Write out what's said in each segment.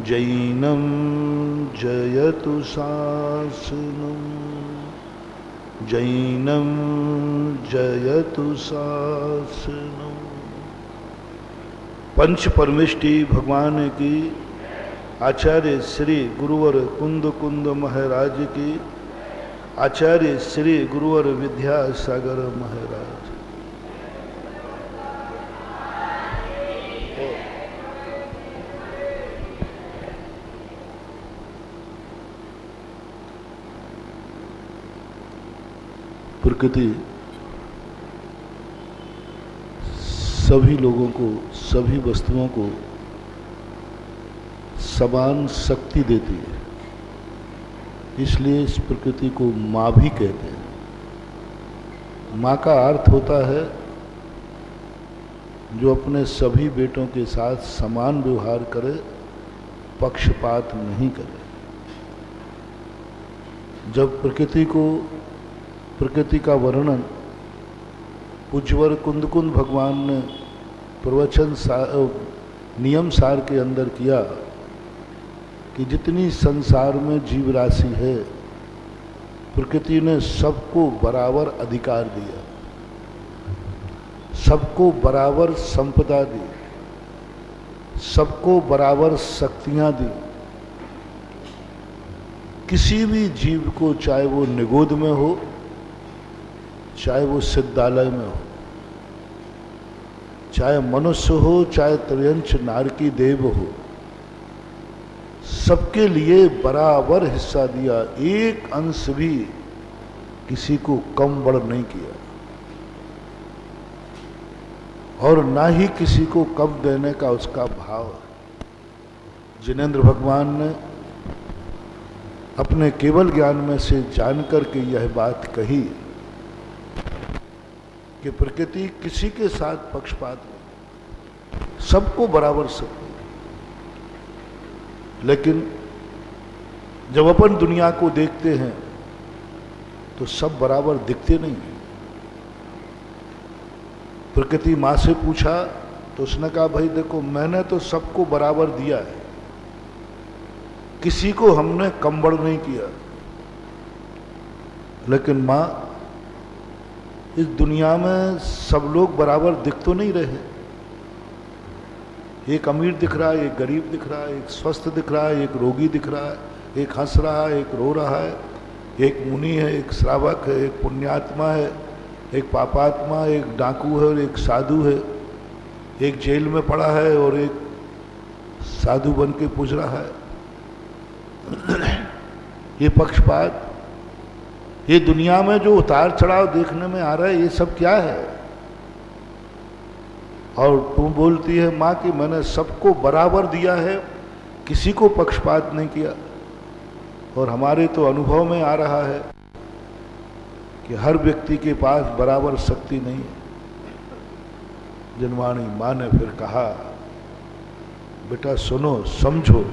जैनं जयतु शासनं जैनं जयतु शासनं। पंच परमेष्टि भगवान की, आचार्य श्री गुरुवर कुंद कुंद महाराज की, आचार्य श्री गुरुवर विद्यासागर महाराज। प्रकृति सभी लोगों को, सभी वस्तुओं को समान शक्ति देती है, इसलिए इस प्रकृति को माँ भी कहते हैं। माँ का अर्थ होता है जो अपने सभी बेटों के साथ समान व्यवहार करे, पक्षपात नहीं करे। जब प्रकृति का वर्णन पूज्यवर कुंद भगवान ने प्रवचन नियम सार के अंदर किया कि जितनी संसार में जीव राशि है, प्रकृति ने सबको बराबर अधिकार दिया, सबको बराबर संपदा दी, सबको बराबर शक्तियां दी। किसी भी जीव को, चाहे वो निगोद में हो, चाहे वो सिद्धालय में हो, चाहे मनुष्य हो, चाहे त्रयंच नारकी देव हो, सबके लिए बराबर हिस्सा दिया। एक अंश भी किसी को कम बड़ नहीं किया और ना ही किसी को कम देने का उसका भाव। जिनेंद्र भगवान ने अपने केवल ज्ञान में से जानकर के यह बात कही कि प्रकृति किसी के साथ पक्षपात नहीं, सबको बराबर सकती। लेकिन जब अपन दुनिया को देखते हैं तो सब बराबर दिखते नहीं। प्रकृति माँ से पूछा तो उसने कहा, भाई देखो, मैंने तो सबको बराबर दिया है, किसी को हमने कम बड़ नहीं किया। लेकिन माँ, इस दुनिया में सब लोग बराबर दिख तो नहीं रहे। एक अमीर दिख रहा है, एक गरीब दिख रहा है, एक स्वस्थ दिख रहा है, एक रोगी दिख रहा है, एक हंस रहा है, एक रो रहा है, एक मुनि है, एक श्रावक है, एक पुण्यात्मा है, एक पापात्मा, एक डाकू है और एक साधु है, एक जेल में पड़ा है और एक साधु बन के पूज रहा है। ये पक्षपात, ये दुनिया में जो उतार चढ़ाव देखने में आ रहा है, ये सब क्या है? और तुम बोलती है माँ कि मैंने सबको बराबर दिया है, किसी को पक्षपात नहीं किया। और हमारे तो अनुभव में आ रहा है कि हर व्यक्ति के पास बराबर शक्ति नहीं है। जनवाणी माँ ने फिर कहा, बेटा सुनो, समझो,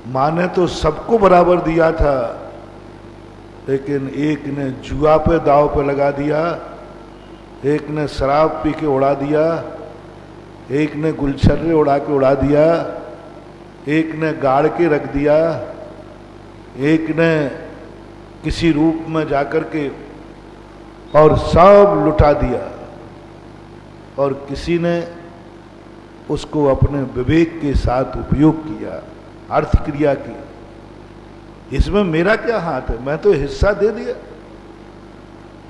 माँ ने तो सबको बराबर दिया था, लेकिन एक ने जुआ पे दाव पे लगा दिया, एक ने शराब पी के उड़ा दिया, एक ने गुलछर्रे उड़ा के उड़ा दिया, एक ने गाड़ के रख दिया, एक ने किसी रूप में जाकर के और सब लुटा दिया, और किसी ने उसको अपने विवेक के साथ उपयोग किया, अर्थ क्रिया की। इसमें मेरा क्या हाथ है? मैं तो हिस्सा दे दिया,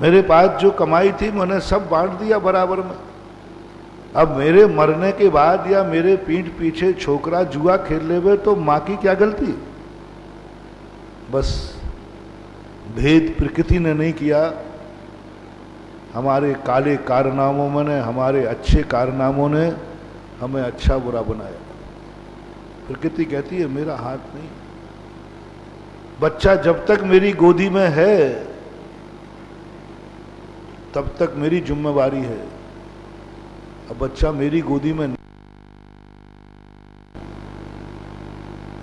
मेरे पास जो कमाई थी मैंने सब बांट दिया बराबर में। अब मेरे मरने के बाद या मेरे पीठ पीछे छोकरा जुआ खेल लेवे तो माँ की क्या गलती? बस भेद प्रकृति ने नहीं किया, हमारे काले कारनामों में, हमारे अच्छे कारनामों ने हमें अच्छा बुरा बनाया। प्रकृति कहती है मेरा हाथ नहीं। बच्चा जब तक मेरी गोदी में है तब तक मेरी जिम्मेवारी है। अब बच्चा मेरी गोदी में नहीं।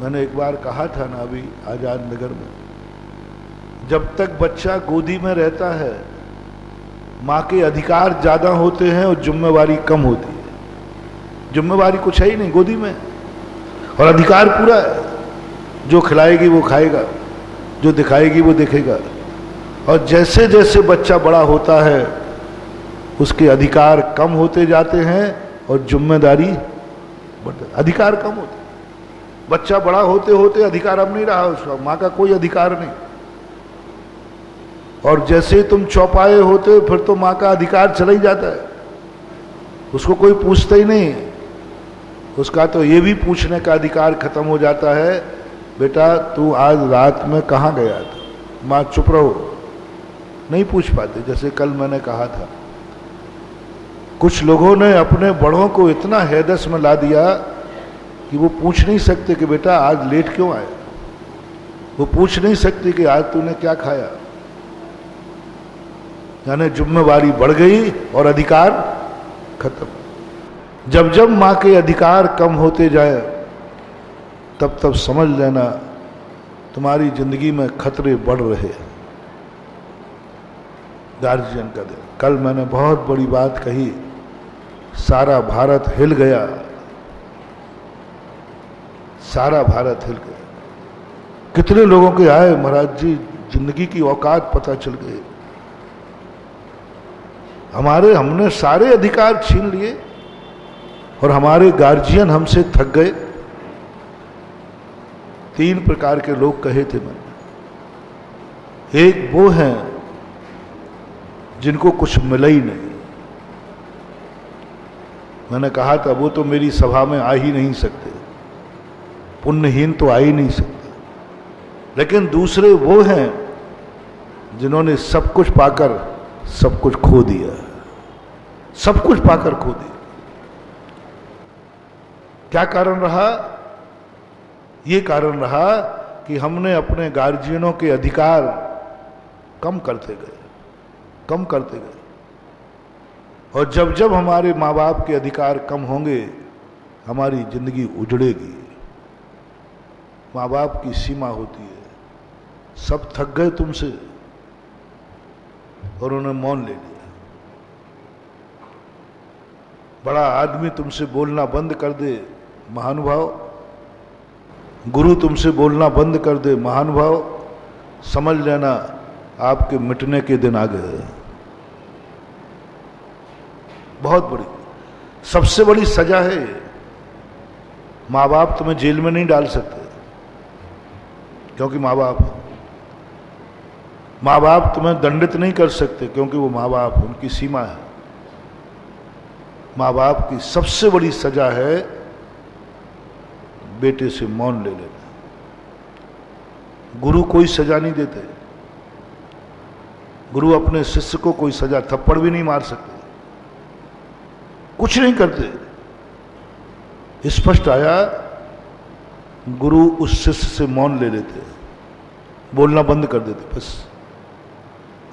मैंने एक बार कहा था ना अभी आजाद नगर में, जब तक बच्चा गोदी में रहता है माँ के अधिकार ज्यादा होते हैं और जिम्मेवारी कम होती है। जिम्मेवारी कुछ है ही नहीं गोदी में, और अधिकार पूरा है। जो खिलाएगी वो खाएगा, जो दिखाएगी वो देखेगा। और जैसे जैसे बच्चा बड़ा होता है उसके अधिकार कम होते जाते हैं और जिम्मेदारी बढ़ती, अधिकार कम होते। बच्चा बड़ा होते होते अधिकार अब नहीं रहा उसका, माँ का कोई अधिकार नहीं। और जैसे तुम चौपाए होते फिर तो माँ का अधिकार चला ही जाता है, उसको कोई पूछता ही नहीं। उसका तो ये भी पूछने का अधिकार खत्म हो जाता है, बेटा तू आज रात में कहाँ गया था? माँ चुप रहो, नहीं पूछ पाते। जैसे कल मैंने कहा था, कुछ लोगों ने अपने बड़ों को इतना हैदस में ला दिया कि वो पूछ नहीं सकते कि बेटा आज लेट क्यों आए, वो पूछ नहीं सकते कि आज तूने क्या खाया। यानी जिम्मेवारी बढ़ गई और अधिकार खत्म। जब जब माँ के अधिकार कम होते जाए तब तब समझ लेना तुम्हारी जिंदगी में खतरे बढ़ रहे हैं। गार्जियन का दिन, कल मैंने बहुत बड़ी बात कही, सारा भारत हिल गया, सारा भारत हिल गया। कितने लोगों के आए महाराज जी, जिंदगी की औकात पता चल गई। हमने सारे अधिकार छीन लिए और हमारे गार्जियन हमसे थक गए। 3 प्रकार के लोग कहे थे मैंने। एक वो हैं जिनको कुछ मिला ही नहीं, मैंने कहा था वो तो मेरी सभा में आ ही नहीं सकते, पुण्यहीन तो आ ही नहीं सकते। लेकिन दूसरे वो हैं जिन्होंने सब कुछ पाकर सब कुछ खो दिया, सब कुछ पाकर खो दिया। क्या कारण रहा? ये कारण रहा कि हमने अपने गार्जियनों के अधिकार कम करते गए, कम करते गए। और जब जब हमारे माँ बाप के अधिकार कम होंगे हमारी जिंदगी उजड़ेगी। माँ बाप की सीमा होती है। सब थक गए तुमसे और उन्होंने मौन ले लिया। बड़ा आदमी तुमसे बोलना बंद कर दे, महानुभाव, गुरु तुमसे बोलना बंद कर दे, महानुभाव, समझ लेना आपके मिटने के दिन आ गए। बहुत बड़ी, सबसे बड़ी सजा है ये। माँ बाप तुम्हें जेल में नहीं डाल सकते क्योंकि माँ बाप तुम्हें दंडित नहीं कर सकते क्योंकि वो माँ बाप, उनकी सीमा है। माँ बाप की सबसे बड़ी सजा है बेटे से मौन ले लेना। गुरु कोई सजा नहीं देते, गुरु अपने शिष्य को कोई सजा, थप्पड़ भी नहीं मार सकते, कुछ नहीं करते। स्पष्ट आया, गुरु उस शिष्य से मौन ले लेते, बोलना बंद कर देते। बस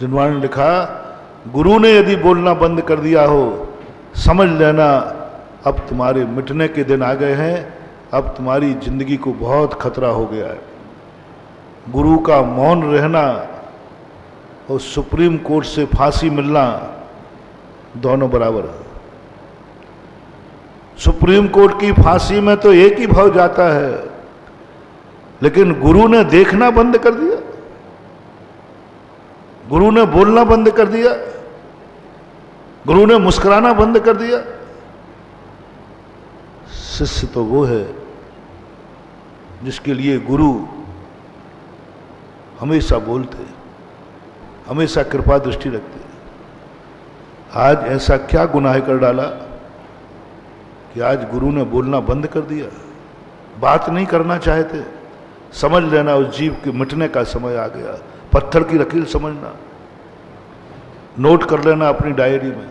जिनवाने ने लिखा, गुरु ने यदि बोलना बंद कर दिया हो समझ लेना अब तुम्हारे मिटने के दिन आ गए हैं, अब तुम्हारी जिंदगी को बहुत खतरा हो गया है। गुरु का मौन रहना और सुप्रीम कोर्ट से फांसी मिलना दोनों बराबर है। सुप्रीम कोर्ट की फांसी में तो एक ही भाव जाता है, लेकिन गुरु ने देखना बंद कर दिया, गुरु ने बोलना बंद कर दिया, गुरु ने मुस्कुराना बंद कर दिया। शिष्य तो वो है जिसके लिए गुरु हमेशा बोलते, हमेशा कृपा दृष्टि रखते। आज ऐसा क्या गुनाह कर डाला कि आज गुरु ने बोलना बंद कर दिया, बात नहीं करना चाहते। समझ लेना उस जीव के मिटने का समय आ गया। पत्थर की लकीर समझना, नोट कर लेना अपनी डायरी में।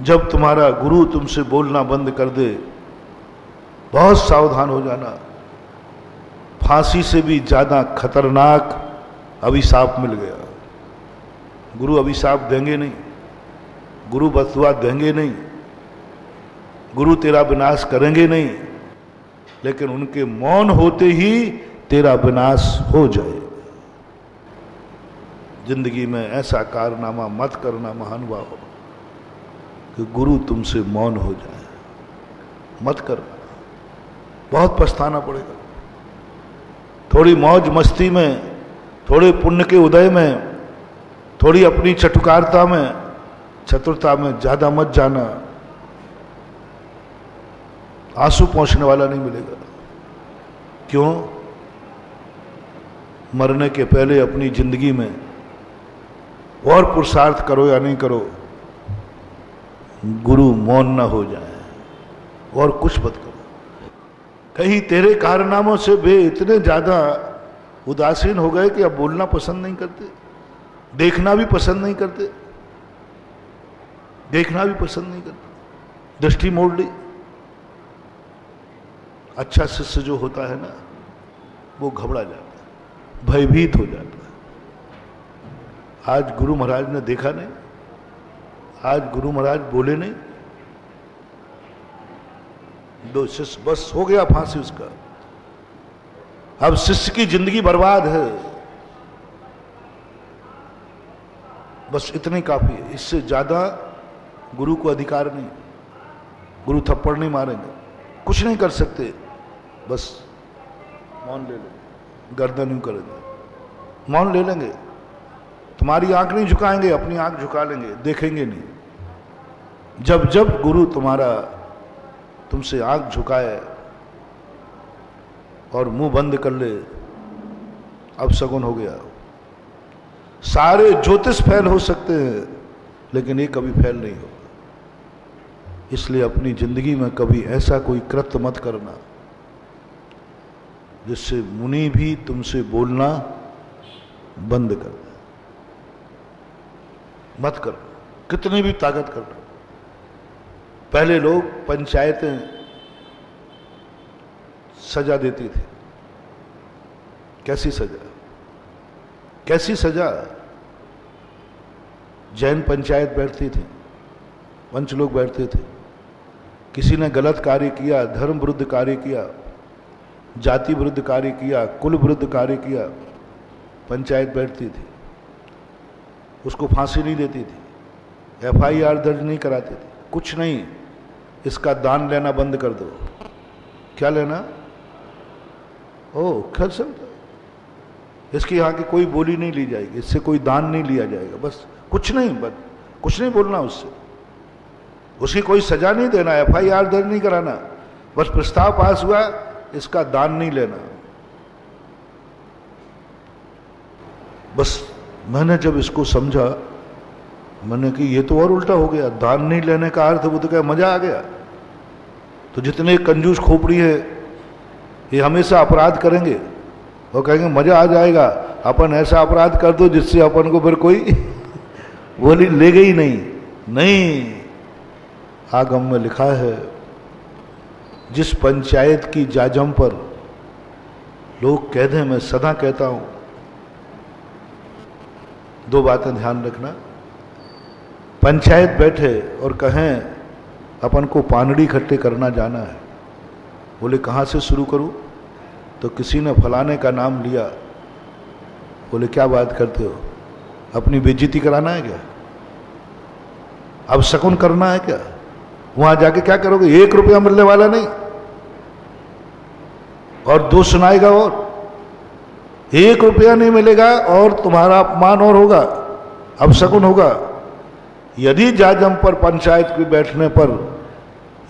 जब तुम्हारा गुरु तुमसे बोलना बंद कर दे बहुत सावधान हो जाना। फांसी से भी ज्यादा खतरनाक अभिशाप मिल गया। गुरु अभिशाप देंगे नहीं, गुरु बददुआ देंगे नहीं, गुरु तेरा विनाश करेंगे नहीं, लेकिन उनके मौन होते ही तेरा विनाश हो जाए। जिंदगी में ऐसा कारनामा मत करना महानुभाव। कि गुरु तुमसे मौन हो जाए, मत करना, बहुत पछताना पड़ेगा। थोड़ी मौज मस्ती में, थोड़े पुण्य के उदय में, थोड़ी अपनी चटुकारता में, चतुरता में ज्यादा मत जाना, आंसू पहुंचने वाला नहीं मिलेगा। क्यों? मरने के पहले अपनी जिंदगी में और पुरुषार्थ करो या नहीं करो, गुरु मौन ना हो जाए, और कुछ मत करो। कहीं तेरे कारनामों से वे इतने ज्यादा उदासीन हो गए कि अब बोलना पसंद नहीं करते, देखना भी पसंद नहीं करते, देखना भी पसंद नहीं करते, दृष्टि मोड़ ली। अच्छा शिष्य जो होता है ना, वो घबरा जाता है, भयभीत हो जाता है। आज गुरु महाराज ने देखा नहीं, आज गुरु महाराज बोले नहीं, दो शिष्य, बस हो गया फांसी उसका। अब शिष्य की जिंदगी बर्बाद है, बस इतनी काफी है, इससे ज्यादा गुरु को अधिकार नहीं। गुरु थप्पड़ नहीं मारेंगे, कुछ नहीं कर सकते, बस मौन ले लेंगे, गर्दन यूं करेंगे, मौन ले लेंगे। तुम्हारी आंख नहीं झुकाएंगे, अपनी आंख झुका लेंगे, देखेंगे नहीं। जब जब गुरु तुम्हारा तुमसे आंख झुकाए और मुंह बंद कर ले, अब सगुन हो गया। सारे ज्योतिष फैल हो सकते हैं, लेकिन ये कभी फैल नहीं होगा। इसलिए अपनी जिंदगी में कभी ऐसा कोई कृत्य मत करना जिससे मुनि भी तुमसे बोलना बंद कर दे। मत करो, कितनी भी ताकत कर लो। पहले लोग पंचायतें सजा देती थी, कैसी सजा, कैसी सजा। जैन पंचायत बैठती थी, पंच लोग बैठते थे, किसी ने गलत कार्य किया, धर्म विरुद्ध कार्य किया, जाति विरुद्ध कार्य किया, कुल विरुद्ध कार्य किया, पंचायत बैठती थी, उसको फांसी नहीं देती थी, FIR दर्ज नहीं कराती थी, कुछ नहीं, इसका दान लेना बंद कर दो। क्या लेना? ओ कर सकता, इसकी यहाँ की कोई बोली नहीं ली जाएगी, इससे कोई दान नहीं लिया जाएगा, बस कुछ नहीं, बस कुछ नहीं बोलना उससे, उसकी कोई सजा नहीं देना, FIR दर्ज नहीं कराना, बस प्रस्ताव पास हुआ, इसका दान नहीं लेना। बस मैंने जब इसको समझा, मैंने कि ये तो और उल्टा हो गया। दान नहीं लेने का अर्थ, वो तो क्या मजा आ गया। तो जितने कंजूस खोपड़ी है, ये हमेशा अपराध करेंगे और कहेंगे मजा आ जाएगा, अपन ऐसा अपराध कर दो जिससे अपन को फिर कोई बोली लेगा ही नहीं। नहीं, आगम में लिखा है, जिस पंचायत की जाजम पर लोग कह दें, मैं सदा कहता हूं, दो बातें ध्यान रखना। पंचायत बैठे और कहें अपन को पानड़ी इकट्ठे करना जाना है, बोले कहाँ से शुरू करूं? तो किसी ने फलाने का नाम लिया, बोले क्या बात करते हो, अपनी बेइज्जती कराना है क्या? अब शकुन करना है क्या? वहां जाके क्या करोगे? 1 रुपया मिलने वाला नहीं, और 2 सुनाएगा, और 1 रुपया नहीं मिलेगा, और तुम्हारा अपमान और होगा, अब शकुन होगा। यदि जाजम पर पंचायत के बैठने पर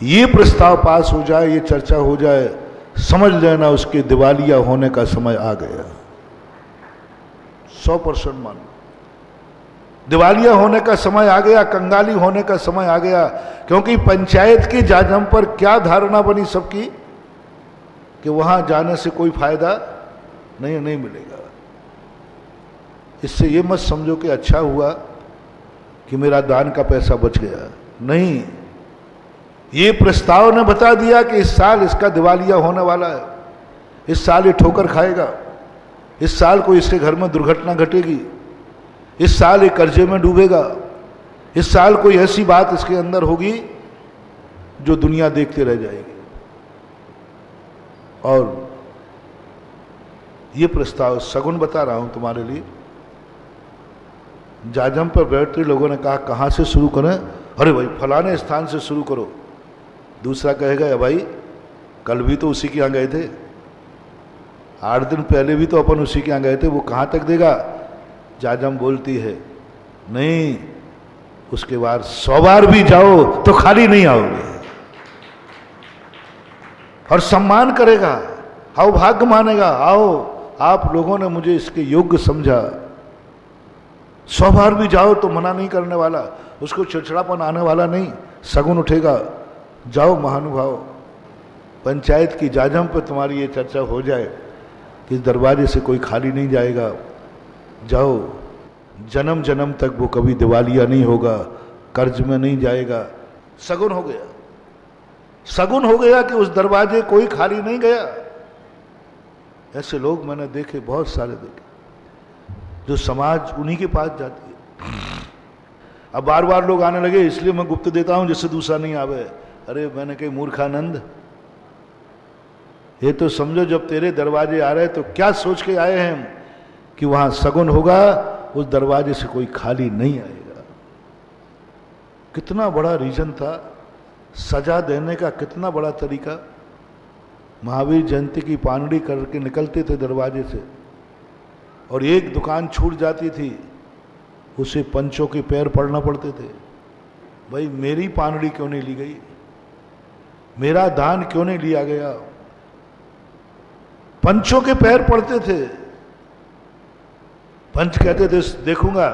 ये प्रस्ताव पास हो जाए, ये चर्चा हो जाए, समझ लेना उसके दिवालिया होने का समय आ गया। 100% मान, दिवालिया होने का समय आ गया, कंगाली होने का समय आ गया। क्योंकि पंचायत की जाजम पर क्या धारणा बनी सबकी कि वहां जाने से कोई फायदा नहीं मिलेगा। इससे ये मत समझो कि अच्छा हुआ कि मेरा दान का पैसा बच गया, नहीं, ये प्रस्ताव ने बता दिया कि इस साल इसका दिवालिया होने वाला है, इस साल ये ठोकर खाएगा, इस साल कोई इसके घर में दुर्घटना घटेगी, इस साल ये कर्जे में डूबेगा, इस साल कोई ऐसी बात इसके अंदर होगी जो दुनिया देखते रह जाएगी। और ये प्रस्ताव सगुन बता रहा हूं तुम्हारे लिए। जाजम पर बैठते लोगों ने कहा कहां से शुरू करें, अरे भाई फलाने स्थान से शुरू करो। दूसरा कहेगा भाई कल भी तो उसी के यहाँ गए थे, 8 दिन पहले भी तो अपन उसी के यहाँ गए थे, वो कहाँ तक देगा। जाजम बोलती है नहीं, उसके बाद 100 बार भी जाओ तो खाली नहीं आओगे। और सम्मान करेगा, आओ भाग्य मानेगा, आओ आप लोगों ने मुझे इसके योग्य समझा। 100 बार भी जाओ तो मना नहीं करने वाला, उसको चिड़चिड़ापन आने वाला नहीं, सगुन उठेगा, जाओ महानुभाव। पंचायत की जाजम पे तुम्हारी ये चर्चा हो जाए कि इस दरवाजे से कोई खाली नहीं जाएगा, जाओ, जन्म जन्म तक वो कभी दिवालिया नहीं होगा, कर्ज में नहीं जाएगा। सगुन हो गया, सगुन हो गया कि उस दरवाजे कोई खाली नहीं गया। ऐसे लोग मैंने देखे, बहुत सारे देखे, जो समाज उन्हीं के पास जाती है। अब बार बार लोग आने लगे इसलिए मैं गुप्त देता हूं जिससे दूसरा नहीं आवे। अरे मैंने कही मूर्खानंद, ये तो समझो जब तेरे दरवाजे आ रहे तो क्या सोच के आए हैं कि वहां सगुन होगा, उस दरवाजे से कोई खाली नहीं आएगा। कितना बड़ा रीजन था, सजा देने का कितना बड़ा तरीका। महावीर जयंती की पानड़ी करके निकलते थे दरवाजे से, और एक दुकान छूट जाती थी, उसे पंचों के पैर पड़ना पड़ते थे। भाई मेरी पानड़ी क्यों नहीं ली गई, मेरा दान क्यों नहीं लिया गया। पंचों के पैर पड़ते थे। पंच कहते थे देखूंगा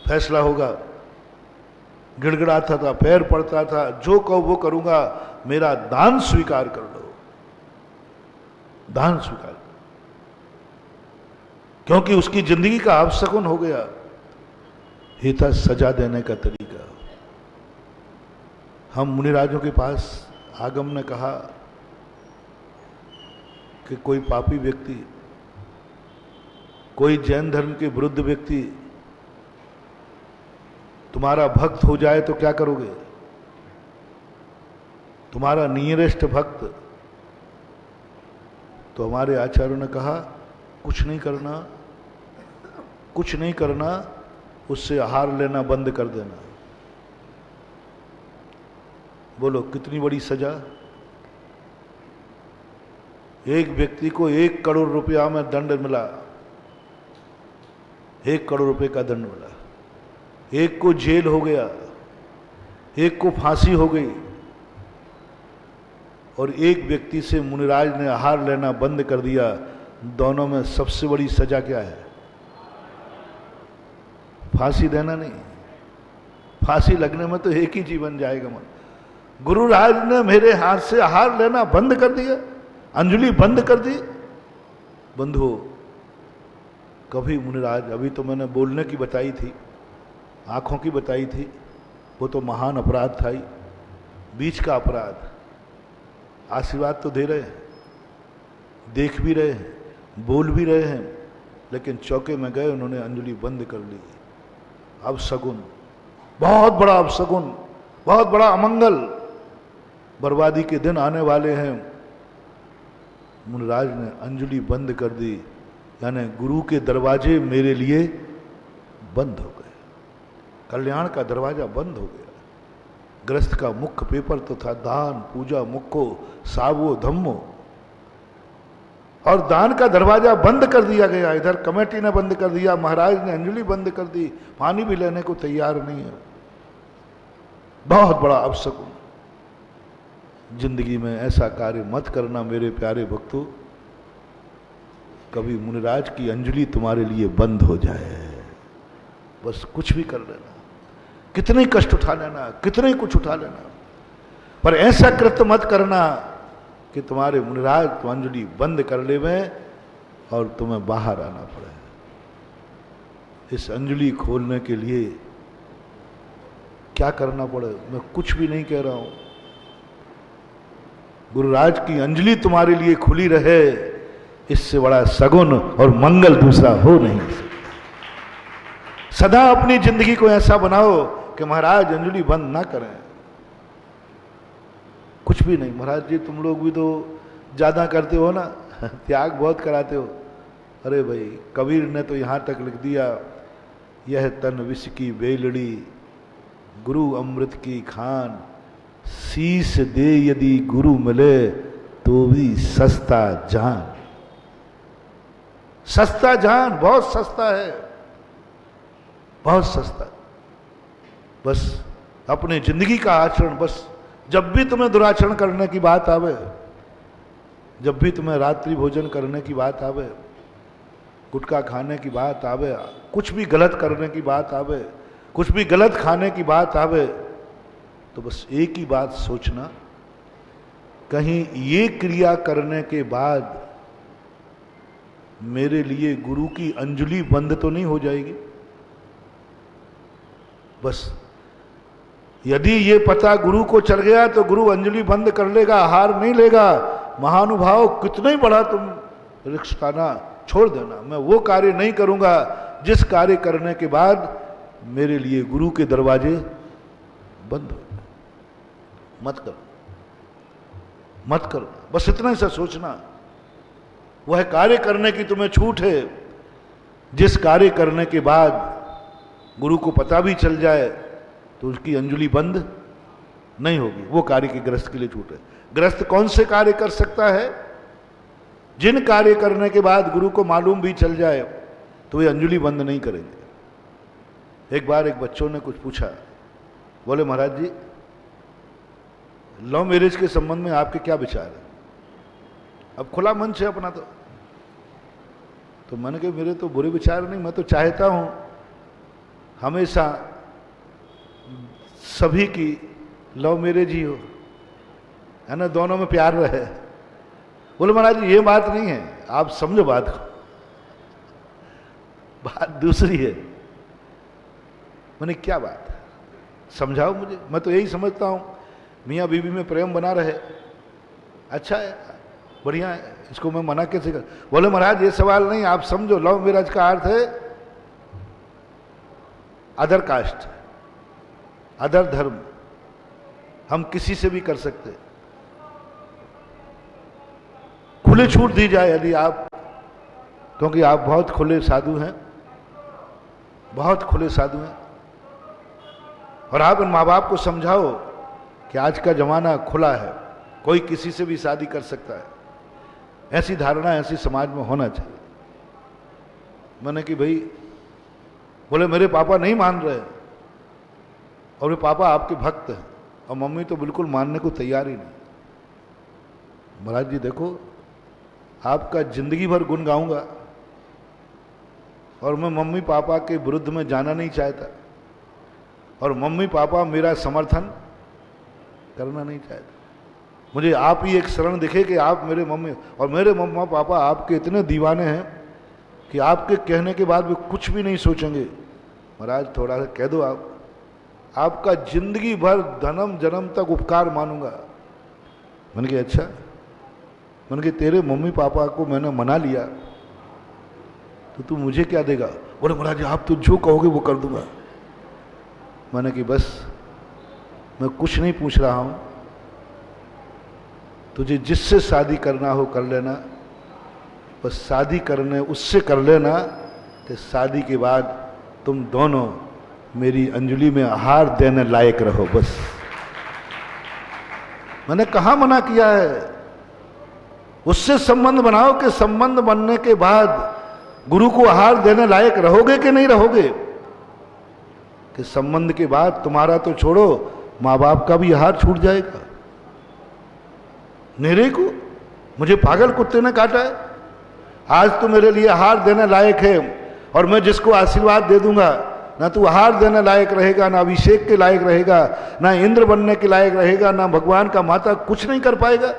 फैसला होगा, गिड़गिड़ाता था, पैर पड़ता था, जो कहो वो करूंगा, मेरा दान स्वीकार कर लो, दान स्वीकार कर। क्योंकि उसकी जिंदगी का अपशकुन हो गया। ये था सजा देने का तरीका। हम मुनिराजों के पास आगम ने कहा कि कोई पापी व्यक्ति, कोई जैन धर्म के विरुद्ध व्यक्ति तुम्हारा भक्त हो जाए तो क्या करोगे, तुम्हारा नियरेस्ट भक्त। तो हमारे आचार्यों ने कहा कुछ नहीं करना, कुछ नहीं करना, उससे आहार लेना बंद कर देना। बोलो कितनी बड़ी सजा। एक व्यक्ति को 1 करोड़ रुपया में दंड मिला, 1 करोड़ रुपए का दंड मिला, एक को जेल हो गया, एक को फांसी हो गई, और एक व्यक्ति से मुनिराज ने आहार लेना बंद कर दिया। दोनों में सबसे बड़ी सजा क्या है? फांसी देना नहीं, फांसी लगने में तो एक ही जीवन जाएगा। मन गुरुराज ने मेरे हाथ से आहार लेना बंद कर दिया, अंजलि बंद कर दी। बंधु कभी मुनिराज, अभी तो मैंने बोलने की बताई थी, आंखों की बताई थी, वो तो महान अपराध था ही, बीच का अपराध। आशीर्वाद तो दे रहे हैं, देख भी रहे हैं, बोल भी रहे हैं, लेकिन चौके में गए, उन्होंने अंजलि बंद कर ली। अब सगुन, बहुत बड़ा अपशगुन, बहुत बड़ा अमंगल, बर्बादी के दिन आने वाले हैं। मुनिराज ने अंजलि बंद कर दी, यानी गुरु के दरवाजे मेरे लिए बंद हो गए, कल्याण का दरवाजा बंद हो गया। गृहस्थ का मुख्य पेपर तो था दान, पूजा, मुक्को, सावो, धम्मो, और दान का दरवाजा बंद कर दिया गया। इधर कमेटी ने बंद कर दिया, महाराज ने अंजलि बंद कर दी, पानी भी लेने को तैयार नहीं है। बहुत बड़ा अपशकुन। जिंदगी में ऐसा कार्य मत करना मेरे प्यारे भक्तों, कभी मुनिराज की अंजलि तुम्हारे लिए बंद हो जाए। बस कुछ भी कर लेना, कितने कष्ट उठा लेना, कितने कुछ उठा लेना, पर ऐसा कृत्य मत करना कि तुम्हारे मुनिराज तो अंजलि बंद कर ले में और तुम्हें बाहर आना पड़े। इस अंजलि खोलने के लिए क्या करना पड़े, मैं कुछ भी नहीं कह रहा हूं। गुरुराज की अंजलि तुम्हारे लिए खुली रहे, इससे बड़ा सगुन और मंगल दूसरा हो नहीं सकता। सदा अपनी जिंदगी को ऐसा बनाओ कि महाराज अंजलि बंद ना करें। कुछ भी नहीं, महाराज जी तुम लोग भी तो ज्यादा करते हो ना, त्याग बहुत कराते हो। अरे भाई कबीर ने तो यहां तक लिख दिया, यह तन विष की बेलड़ी, गुरु अमृत की खान, शीश दे यदि गुरु मिले तो भी सस्ता जान। सस्ता जान, बहुत सस्ता है, बहुत सस्ता। बस अपने जिंदगी का आचरण, बस जब भी तुम्हें दुराचरण करने की बात आवे, जब भी तुम्हें रात्रि भोजन करने की बात आवे, गुटखा खाने की बात आवे, कुछ भी गलत करने की बात आवे, कुछ भी गलत खाने की बात आवे, तो बस एक ही बात सोचना, कहीं ये क्रिया करने के बाद मेरे लिए गुरु की अंजलि बंद तो नहीं हो जाएगी। बस यदि ये पता गुरु को चल गया तो गुरु अंजलि बंद कर लेगा, हार नहीं लेगा। महानुभाव कितना ही बड़ा तुम रिस्क खाना, छोड़ देना, मैं वो कार्य नहीं करूंगा जिस कार्य करने के बाद मेरे लिए गुरु के दरवाजे बंद हो। मत करो, मत करो, बस इतना सा सोचना। वह कार्य करने की तुम्हें छूट है जिस कार्य करने के बाद गुरु को पता भी चल जाए तो उसकी अंजलि बंद नहीं होगी। वो कार्य की गृहस्थ के लिए छूट है। गृहस्थ कौन से कार्य कर सकता है? जिन कार्य करने के बाद गुरु को मालूम भी चल जाए तो वे अंजलि बंद नहीं करेंगे। एक बार एक बच्चों ने कुछ पूछा, बोले महाराज जी लव मैरिज के संबंध में आपके क्या विचार है? अब खुला मंच है अपना, तो मैंने कहा मेरे तो बुरे विचार नहीं, मैं तो चाहता हूं हमेशा सभी की लव मैरिज ही हो, है ना, दोनों में प्यार रहे। बोले महाराज ये बात नहीं है, आप समझो बात को, बात दूसरी है। मैंने क्या बात है, समझाओ मुझे। मैं तो यही समझता हूं मियाँ बीवी में प्रेम बना रहे, अच्छा है, बढ़िया है, इसको मैं मना कैसे कर। बोले महाराज ये सवाल नहीं, आप समझो लव मैरिज का अर्थ है अदर कास्ट, अदर धर्म, हम किसी से भी कर सकते, खुली छूट दी जाए यदि आप, क्योंकि आप बहुत खुले साधु हैं, बहुत खुले साधु हैं, और आप इन माँ बाप को समझाओ कि आज का जमाना खुला है, कोई किसी से भी शादी कर सकता है, ऐसी धारणा ऐसी समाज में होना चाहिए। मैंने कि भाई, बोले मेरे पापा नहीं मान रहे, और वे पापा आपके भक्त हैं और मम्मी तो बिल्कुल मानने को तैयार ही नहीं। महाराज जी देखो, आपका जिंदगी भर गुण गाऊंगा और मैं मम्मी पापा के विरुद्ध में जाना नहीं चाहता, और मम्मी पापा मेरा समर्थन करना नहीं चाहता। मुझे आप ही एक शरण दिखे कि आप मेरे मम्मी और मेरे मम्मा पापा आपके इतने दीवाने हैं कि आपके कहने के बाद भी कुछ भी नहीं सोचेंगे। महाराज थोड़ा सा कह दो, आपका जिंदगी भर जन्म जन्म तक उपकार मानूंगा। मैंने कहा अच्छा, मैंने कहा तेरे मम्मी पापा को मैंने मना लिया तो तू मुझे क्या देगा? बोले महाराज आप तो जो कहोगे वो कर दूंगा। मैंने कि बस मैं कुछ नहीं पूछ रहा हूं, तुझे जिससे शादी करना हो कर लेना, बस शादी करने उससे कर लेना कि शादी के बाद तुम दोनों मेरी अंजलि में आहार देने लायक रहो। बस मैंने कहाँ मना किया है? उससे संबंध बनाओ कि संबंध बनने के बाद गुरु को आहार देने लायक रहोगे कि नहीं रहोगे, कि संबंध के बाद तुम्हारा तो छोड़ो माँ बाप का भी आहार छूट जाएगा। मेरे को मुझे पागल कुत्ते ने काटा है, आज तो मेरे लिए आहार देने लायक है और मैं जिसको आशीर्वाद दे दूंगा ना तू आहार देने लायक रहेगा, ना अभिषेक के लायक रहेगा, ना इंद्र बनने के लायक रहेगा, ना भगवान का माता, कुछ नहीं कर पाएगा।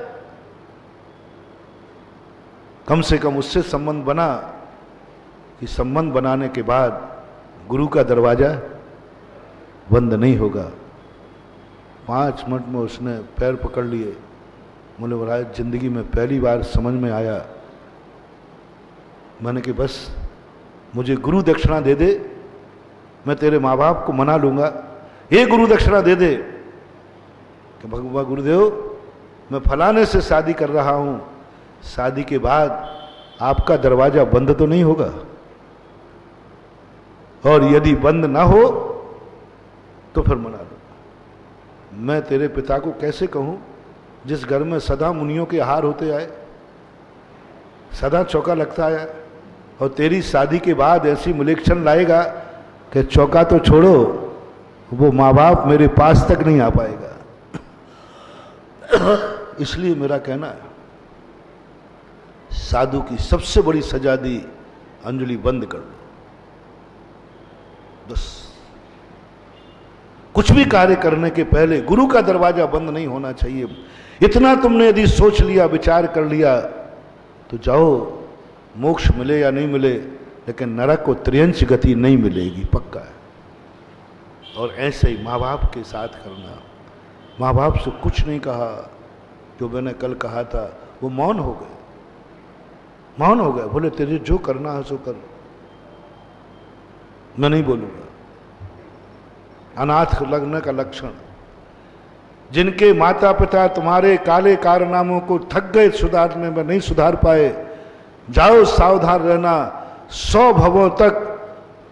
कम से कम उससे संबंध बना कि संबंध बनाने के बाद गुरु का दरवाजा बंद नहीं होगा। 5 मिनट में उसने पैर पकड़ लिए। बोले महाराज जिंदगी में पहली बार समझ में आया। मैंने कि बस मुझे गुरु दक्षिणा दे दे, मैं तेरे माँ बाप को मना लूंगा। ये गुरु दक्षिणा दे दे कि भगवान गुरुदेव मैं फलाने से शादी कर रहा हूं, शादी के बाद आपका दरवाजा बंद तो नहीं होगा, और यदि बंद ना हो तो फिर मना लो। मैं तेरे पिता को कैसे कहूं जिस घर में सदा मुनियों के आहार होते आए, सदा चौका लगता आया, और तेरी शादी के बाद ऐसी मुलेक्षण लाएगा कि चौका तो छोड़ो, वो माँ बाप मेरे पास तक नहीं आ पाएगा। इसलिए मेरा कहना है, साधु की सबसे बड़ी सजा दी, अंजलि बंद कर दो बस। कुछ भी कार्य करने के पहले गुरु का दरवाजा बंद नहीं होना चाहिए। इतना तुमने यदि सोच लिया, विचार कर लिया, तो जाओ, मोक्ष मिले या नहीं मिले, लेकिन नरक को त्रियंच गति नहीं मिलेगी, पक्का है। और ऐसे ही माँ बाप के साथ करना। माँ बाप से कुछ नहीं कहा, जो मैंने कल कहा था, वो मौन हो गए, मौन हो गए, बोले तेरे जो करना है सो कर, मैं नहीं बोलूंगा। अनाथ लगने का लक्षण। जिनके माता पिता तुम्हारे काले कारनामों को थक गए सुधारने में, नहीं सुधार पाए, जाओ सावधान रहना, 100 भवों तक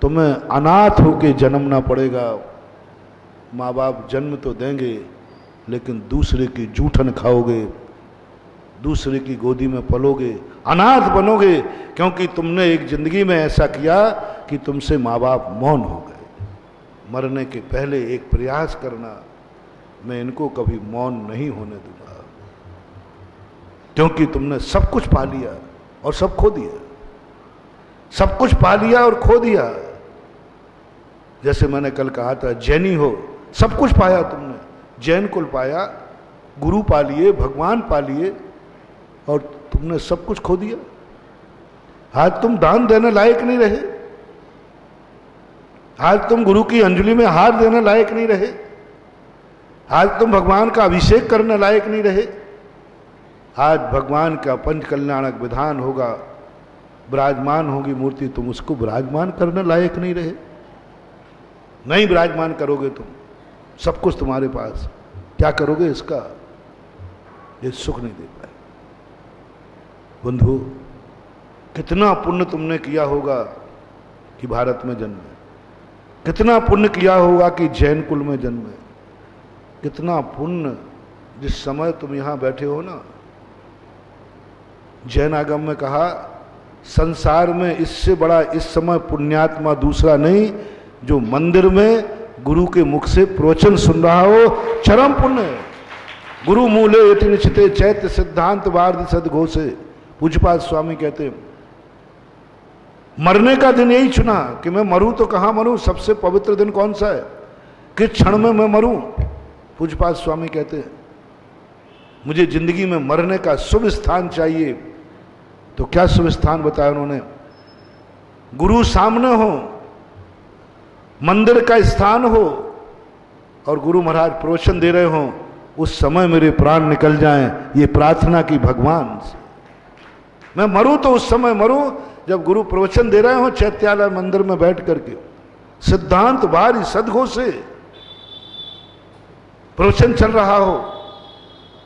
तुम्हें अनाथ होके जन्मना पड़ेगा। माँ बाप जन्म तो देंगे, लेकिन दूसरे की जूठन खाओगे, दूसरे की गोदी में पलोगे, अनाथ बनोगे, क्योंकि तुमने एक जिंदगी में ऐसा किया कि तुमसे माँ बाप मौन हो गए। मरने के पहले एक प्रयास करना, मैं इनको कभी मौन नहीं होने दूंगा, क्योंकि तुमने सब कुछ पा लिया और सब खो दिया, सब कुछ पा लिया और खो दिया। जैसे मैंने कल कहा था, जैनी हो, सब कुछ पाया तुमने, जैन कुल पाया, गुरु पा लिए, भगवान पा लिए, और तुमने सब कुछ खो दिया। आज तुम दान देने लायक नहीं रहे, आज तुम गुरु की अंजलि में हार देने लायक नहीं रहे, आज तुम भगवान का अभिषेक करने लायक नहीं रहे। आज भगवान का पंच कल्याणक विधान होगा, विराजमान होगी मूर्ति, तुम उसको विराजमान करने लायक नहीं रहे। नहीं विराजमान करोगे तुम, सब कुछ तुम्हारे पास, क्या करोगे इसका? ये सुख नहीं दे पाए। बंधु, कितना पुण्य तुमने किया होगा कि भारत में जन्मे, कितना पुण्य किया होगा कि जैन कुल में जन्मे, कितना पुण्य जिस समय तुम यहां बैठे हो ना। जैन आगम में कहा, संसार में इससे बड़ा इस समय पुण्यात्मा दूसरा नहीं, जो मंदिर में गुरु के मुख से प्रवचन सुन रहा हो, चरम पुण्य है। गुरु मूले यति निश्चिते चैत्य सिद्धांत वार्ध सदघोषे। पूज्यपाद स्वामी कहते हैं, मरने का दिन यही चुना कि मैं मरूं तो कहां मरूं, सबसे पवित्र दिन कौन सा है, किस क्षण में मैं मरूं। पूज्यपाद स्वामी कहते हैं, मुझे जिंदगी में मरने का शुभ स्थान चाहिए। तो क्या शुभ स्थान बताया उन्होंने? गुरु सामने हो, मंदिर का स्थान हो, और गुरु महाराज प्रवचन दे रहे हो, उस समय मेरे प्राण निकल जाएं, ये प्रार्थना की भगवान से। मैं मरूं तो उस समय मरूं जब गुरु प्रवचन दे रहे हो, चैत्यालय मंदिर में बैठ करके, सिद्धांत बारी सदघोष से प्रवचन चल रहा हो,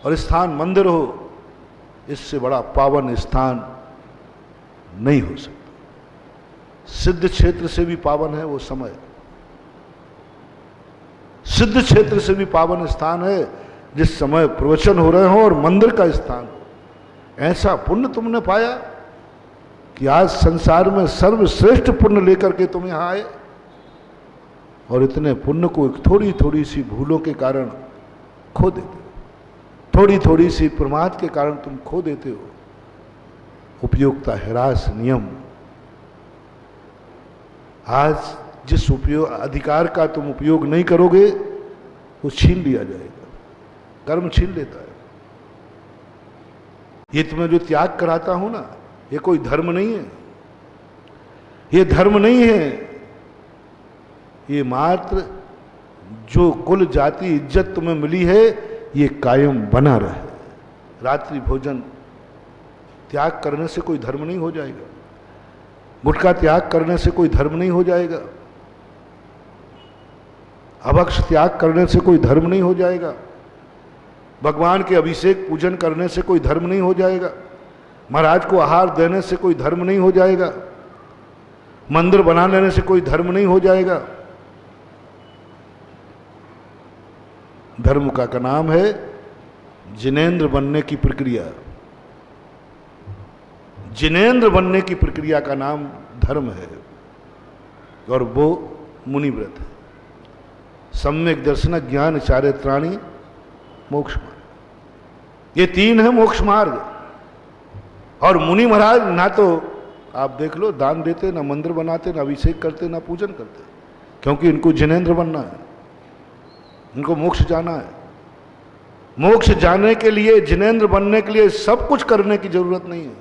और स्थान मंदिर हो। इससे बड़ा पावन स्थान नहीं हो सकता। सिद्ध क्षेत्र से भी पावन है वो समय, सिद्ध क्षेत्र से भी पावन स्थान है जिस समय प्रवचन हो रहे हो और मंदिर का स्थान हो। ऐसा पुण्य तुमने पाया कि आज संसार में सर्वश्रेष्ठ पुण्य लेकर के तुम यहां आए, और इतने पुण्य को एक थोड़ी थोड़ी सी भूलों के कारण खो देते हो, थोड़ी थोड़ी सी प्रमाद के कारण तुम खो देते हो। उपयोगिता ह्रास नियम, आज जिस उपयोग अधिकार का तुम उपयोग नहीं करोगे, वो छीन लिया जाएगा, कर्म छीन लेता है। ये तुम्हें जो त्याग कराता हूं ना, ये कोई धर्म नहीं है, ये धर्म नहीं है, ये मात्र जो कुल जाति इज्जत तुम्हें मिली है, ये कायम बना रहे। रात्रि भोजन त्याग करने से कोई धर्म नहीं हो जाएगा, गुटखा त्याग करने से कोई धर्म नहीं हो जाएगा, अभक्ष त्याग करने से कोई धर्म नहीं हो जाएगा, भगवान के अभिषेक पूजन करने से कोई धर्म नहीं हो जाएगा, महाराज को आहार देने से कोई धर्म नहीं हो जाएगा, मंदिर बना लेने से कोई धर्म नहीं हो जाएगा। धर्म का नाम है जिनेंद्र बनने की प्रक्रिया। जिनेंद्र बनने की प्रक्रिया का नाम धर्म है और वो मुनि व्रत है। सम्यक दर्शन ज्ञान चारित्राणि मोक्ष मार्ग, ये तीन है मोक्ष मार्ग। और मुनि महाराज ना तो आप देख लो दान देते, ना मंदिर बनाते, ना अभिषेक करते, ना पूजन करते, क्योंकि इनको जिनेंद्र बनना है, इनको मोक्ष जाना है। मोक्ष जाने के लिए, जिनेंद्र बनने के लिए सब कुछ करने की जरूरत नहीं है।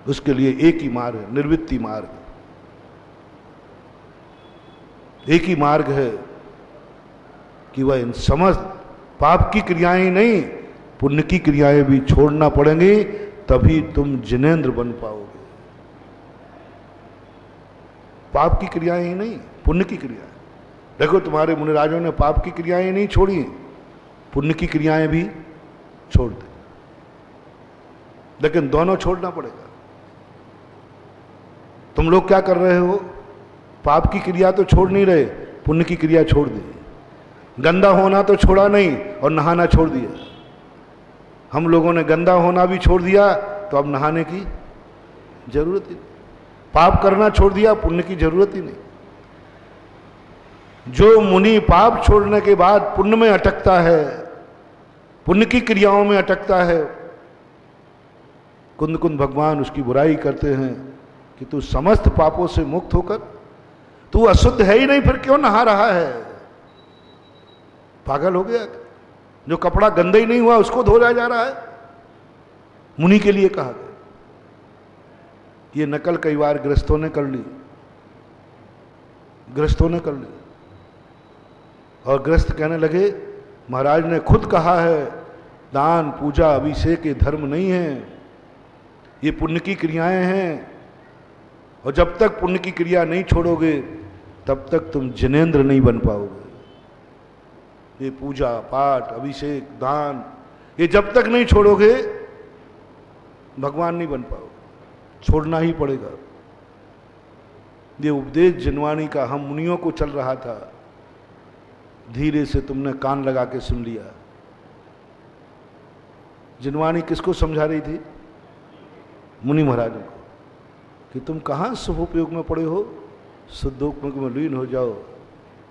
उसके लिए एक ही मार्ग है, निर्वृत्ति मार्ग। एक ही मार्ग है कि वह इन समस्त पाप की क्रियाएं ही नहीं, पुण्य की क्रियाएं भी छोड़ना पड़ेंगी, तभी तुम जिनेंद्र बन पाओगे। पाप की क्रियाएं ही नहीं, पुण्य की क्रियाएं। देखो तुम्हारे मुनिराजों ने पाप की क्रियाएं नहीं छोड़ी, पुण्य की क्रियाएं भी छोड़ दी, लेकिन दोनों छोड़ना पड़ेगा। तुम लोग क्या कर रहे हो? पाप की क्रिया तो छोड़ नहीं रहे, पुण्य की क्रिया छोड़ दी। गंदा होना तो छोड़ा नहीं और नहाना छोड़ दिया। हम लोगों ने गंदा होना भी छोड़ दिया, तो अब नहाने की जरूरत ही नहीं। पाप करना छोड़ दिया, पुण्य की जरूरत ही नहीं। जो मुनि पाप छोड़ने के बाद पुण्य में अटकता है, पुण्य की क्रियाओं में अटकता है, कुंद कुंद भगवान उसकी बुराई करते हैं कि तू समस्त पापों से मुक्त होकर तू अशुद्ध है ही नहीं, फिर क्यों नहा रहा है? पागल हो गया? जो कपड़ा गंदा ही नहीं हुआ उसको धोया जा रहा है? मुनि के लिए कहा गया। ये नकल कई बार गृहस्थों ने कर ली, गृहस्थों ने कर ली। और गृहस्थ कहने लगे महाराज ने खुद कहा है दान पूजा अभिषेक ये धर्म नहीं है, ये पुण्य की क्रियाएं हैं, और जब तक पुण्य की क्रिया नहीं छोड़ोगे तब तक तुम जिनेंद्र नहीं बन पाओगे। ये पूजा पाठ अभिषेक दान ये जब तक नहीं छोड़ोगे भगवान नहीं बन पाओगे, छोड़ना ही पड़ेगा। ये उपदेश जिनवाणी का हम मुनियों को चल रहा था, धीरे से तुमने कान लगा के सुन लिया। जिनवाणी किसको समझा रही थी? मुनि महाराजों को, कि तुम कहाँ शुभोपयोग में पड़े हो, शुद्धोपयोग में लीन हो जाओ,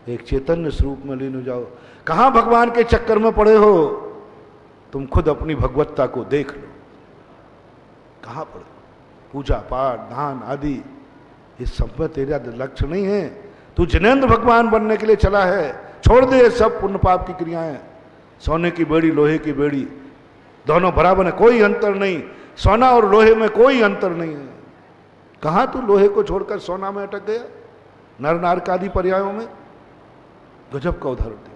एक चैतन्य स्वरूप में लीन हो जाओ। कहाँ भगवान के चक्कर में पड़े हो? तुम खुद अपनी भगवत्ता को देख लो, कहाँ पड़े? पूजा पाठ दान आदि इस सब में तेरा लक्ष्य नहीं है। तू जिनेंद्र भगवान बनने के लिए चला है। छोड़ दे सब पुण्य पाप की क्रियाएं। सोने की बेड़ी लोहे की बेड़ी दोनों बराबर है, कोई अंतर नहीं। सोना और लोहे में कोई अंतर नहीं है। कहाँ तू लोहे को छोड़कर सोना में अटक गया? नर नारक आदि पर्यायों में गजब का उदाहरण दिया।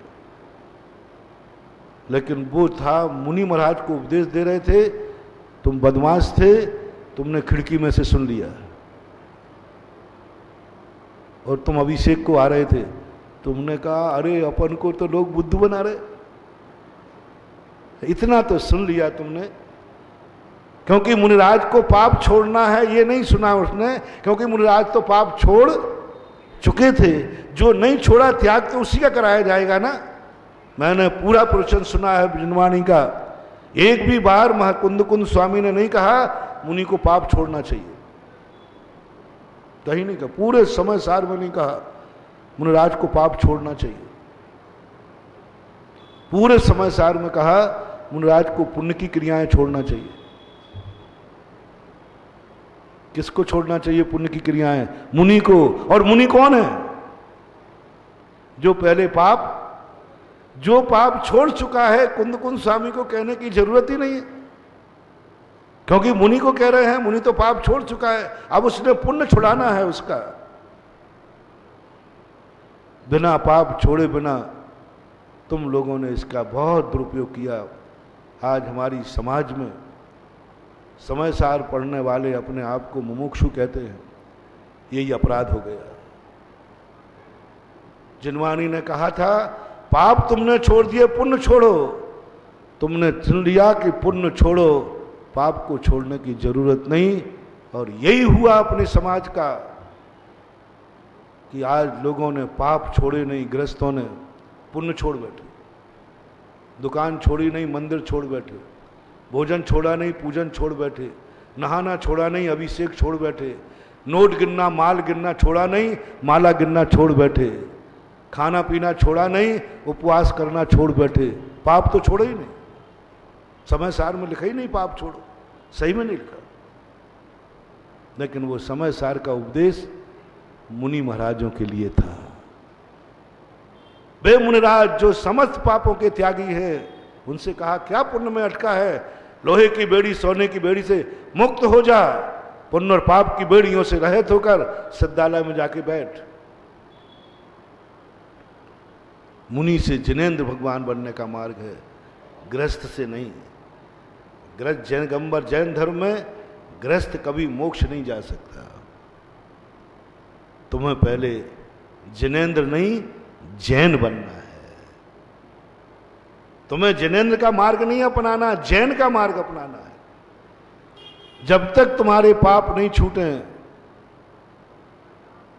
लेकिन वो था मुनि महाराज को उपदेश दे रहे थे, तुम बदमाश थे, तुमने खिड़की में से सुन लिया। और तुम अभिषेक को आ रहे थे, तुमने कहा अरे अपन को तो लोग बुद्धू बना रहे। इतना तो सुन लिया तुमने, क्योंकि मुनिराज को पाप छोड़ना है ये नहीं सुना उसने, क्योंकि मुनिराज तो पाप छोड़ चुके थे। जो नहीं छोड़ा त्याग तो उसी का कराया जाएगा ना। मैंने पूरा प्रवचन सुना है जिनवाणी का, एक भी बार महाकुंद कुंद स्वामी ने नहीं कहा मुनि को पाप छोड़ना चाहिए, कहीं नहीं कहा। पूरे समय सार में नहीं कहा मुनिराज को पाप छोड़ना चाहिए। पूरे समय सार में कहा मुनिराज को पुण्य की क्रियाएं छोड़ना चाहिए। किसको छोड़ना चाहिए पुण्य की क्रियाएं? मुनि को। और मुनि कौन है? जो पहले पाप, जो पाप छोड़ चुका है। कुंद कुंद स्वामी को कहने की जरूरत ही नहीं है, क्योंकि मुनि को कह रहे हैं मुनि तो पाप छोड़ चुका है, अब उसने पुण्य छुड़ाना है उसका। बिना पाप छोड़े बिना तुम लोगों ने इसका बहुत दुरुपयोग किया। आज हमारी समाज में समय सार पढ़ने वाले अपने आप को मुमुक्षु कहते हैं, यही अपराध हो गया। जिनवाणी ने कहा था पाप तुमने छोड़ दिए, पुण्य छोड़ो। तुमने सुन लिया कि पुण्य छोड़ो, पाप को छोड़ने की जरूरत नहीं। और यही हुआ अपने समाज का कि आज लोगों ने पाप छोड़े नहीं, गृहस्थों ने पुण्य छोड़ बैठे। दुकान छोड़ी नहीं, मंदिर छोड़ बैठे, भोजन छोड़ा नहीं, पूजन छोड़ बैठे, नहाना छोड़ा नहीं, अभिषेक छोड़ बैठे, नोट गिनना माल गिनना छोड़ा नहीं, माला गिनना छोड़ बैठे, खाना पीना छोड़ा नहीं, उपवास करना छोड़ बैठे। पाप तो छोड़े ही नहीं, समय सार में लिखा ही नहीं पाप छोड़ो, सही में नहीं लिखा। लेकिन वो समय सार का उपदेश मुनि महाराजों के लिए था। वे मुनिराज जो समस्त पापों के त्यागी हैं, उनसे कहा क्या पुण्य में अटका है, लोहे की बेड़ी सोने की बेड़ी से मुक्त हो जा, पुण्य और पाप की बेड़ियों से रहित होकर सिद्धालय में जाके बैठ। मुनि से जिनेंद्र भगवान बनने का मार्ग है, गृहस्थ से नहीं। गृहस्थ जैनगंबर जैन धर्म में गृहस्थ कभी मोक्ष नहीं जा सकता। तुम्हें पहले जिनेंद्र नहीं जैन बनना है। तुम्हें जिनेंद्र का मार्ग नहीं अपनाना, जैन का मार्ग अपनाना है। जब तक तुम्हारे पाप नहीं छूटे,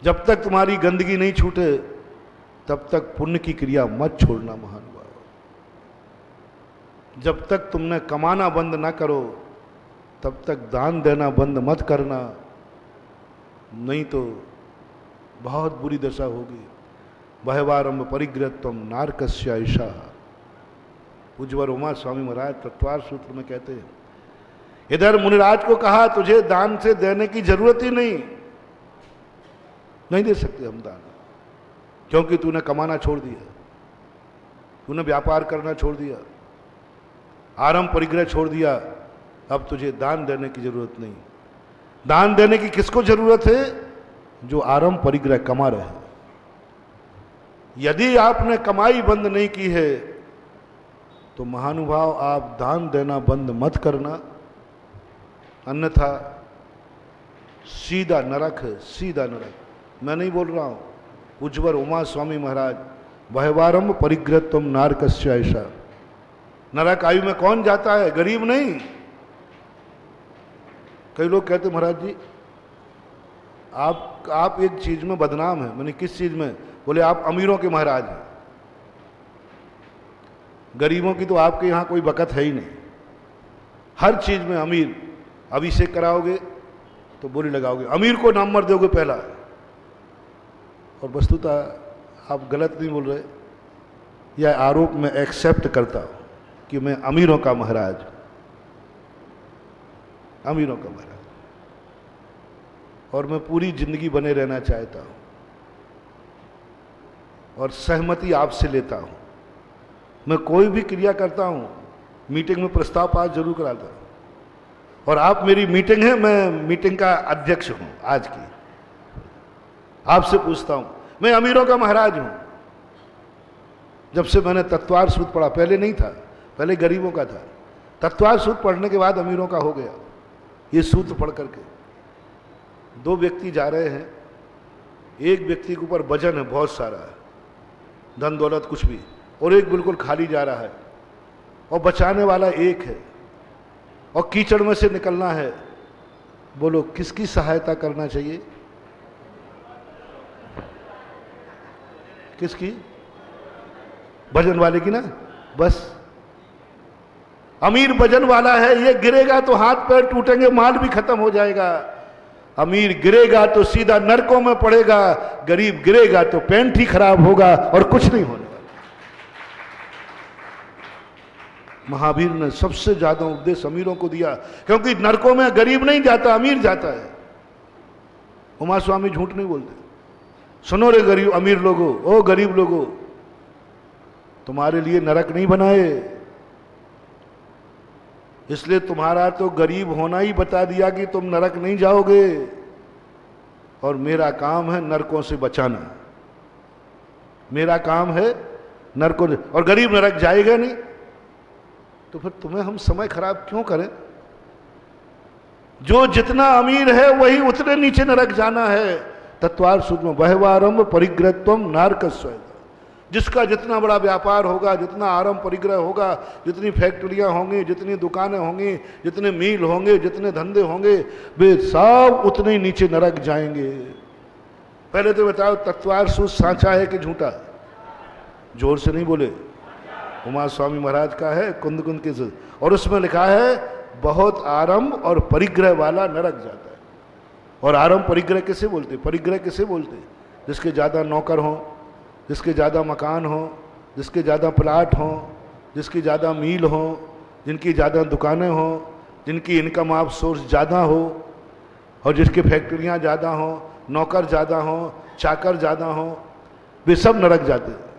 जब तक तुम्हारी गंदगी नहीं छूटे, तब तक पुण्य की क्रिया मत छोड़ना महानुभाव। जब तक तुमने कमाना बंद ना करो, तब तक दान देना बंद मत करना, नहीं तो बहुत बुरी दशा होगी। बहवारंभ परिग्रहत्वम नारकस्य ऐसा। पूज्यवर उमा स्वामी महाराज तत्वार सूत्र में कहते हैं, इधर मुनिराज को कहा तुझे दान से देने की जरूरत ही नहीं दे सकते हम दान, क्योंकि तूने कमाना छोड़ दिया, तूने व्यापार करना छोड़ दिया, आरंभ परिग्रह छोड़ दिया, अब तुझे दान देने की जरूरत नहीं। दान देने की किसको जरूरत है? जो आरंभ परिग्रह कमा रहे हैं। यदि आपने कमाई बंद नहीं की है तो महानुभाव आप दान देना बंद मत करना, अन्यथा सीधा नरक है, सीधा नरक। मैं नहीं बोल रहा हूं, पूज्यवर उमा स्वामी महाराज, बहवारंभ परिग्रहत्वम नारकस्य ऐसा। नरक आयु में कौन जाता है? गरीब नहीं। कई लोग कहते महाराज जी आप एक चीज में बदनाम है। मैंने किस चीज में? बोले आप अमीरों के महाराज हैं, गरीबों की तो आपके यहां कोई बकत है ही नहीं। हर चीज में अमीर। अभिषेक कराओगे तो बोली लगाओगे, अमीर को नंबर दोगे पहला। और वस्तुतः आप गलत नहीं बोल रहे, यह आरोप मैं एक्सेप्ट करता हूं कि मैं अमीरों का महाराज, अमीरों का महाराज, और मैं पूरी जिंदगी बने रहना चाहता हूं और सहमति आपसे लेता हूं। मैं कोई भी क्रिया करता हूं, मीटिंग में प्रस्ताव पास जरूर कराता हूं, और आप मेरी मीटिंग है, मैं मीटिंग का अध्यक्ष हूं आज की। आपसे पूछता हूं, मैं अमीरों का महाराज हूं। जब से मैंने तत्वार सूत्र पढ़ा, पहले नहीं था, पहले गरीबों का था। तत्वार सूत्र पढ़ने के बाद अमीरों का हो गया। ये सूत्र पढ़ करके दो व्यक्ति जा रहे हैं, एक व्यक्ति के ऊपर वजन है बहुत सारा, धन दौलत कुछ भी, और एक बिल्कुल खाली जा रहा है, और बचाने वाला एक है, और कीचड़ में से निकलना है। बोलो किसकी सहायता करना चाहिए? किसकी? वजन वाले की ना। बस अमीर वजन वाला है, ये गिरेगा तो हाथ पैर टूटेंगे, माल भी खत्म हो जाएगा। अमीर गिरेगा तो सीधा नरकों में पड़ेगा, गरीब गिरेगा तो पेंट ही खराब होगा और कुछ नहीं होने वाला। महावीर ने सबसे ज्यादा उपदेश अमीरों को दिया, क्योंकि नरकों में गरीब नहीं जाता, अमीर जाता है। उमा स्वामी झूठ नहीं बोलते। सुनो रे गरीब अमीर लोगों, ओ गरीब लोगों, तुम्हारे लिए नरक नहीं बनाए, इसलिए तुम्हारा तो गरीब होना ही बता दिया कि तुम नरक नहीं जाओगे, और मेरा काम है नरकों से बचाना। मेरा काम है नरकों से, और गरीब नरक जाएगा नहीं, तो फिर तुम्हें हम समय खराब क्यों करें? जो जितना अमीर है वही उतने नीचे नरक जाना है। तत्वार सूत्र में बहवारंभ परिग्रहत्वम नारकस्य। जिसका जितना बड़ा व्यापार होगा, जितना आरंभ परिग्रह होगा, जितनी फैक्ट्रियां होंगी, जितनी दुकानें होंगी, जितने मील होंगे, जितने धंधे होंगे, वे सब उतने नीचे नरक जाएंगे। पहले तो बताओ तत्वार सूत्र साचा है कि झूठा? जोर से नहीं बोले। उमा स्वामी महाराज का है, कुंद कुंद के, और उसमें लिखा है बहुत आरंभ और परिग्रह वाला नरक जाता है। और आरंभ परिग्रह किसे बोलते? परिग्रह किसे बोलते? जिसके ज़्यादा नौकर हों, जिसके ज़्यादा मकान हों, जिसके ज़्यादा प्लाट हों, जिसकी ज़्यादा मील हों, जिनकी ज़्यादा दुकानें हों, जिनकी इनकम ऑफ सोर्स ज़्यादा हो, और जिसकी फैक्ट्रियाँ ज़्यादा हों, नौकर ज़्यादा हों, चाकर ज़्यादा हों, वे सब नरक जाते हैं।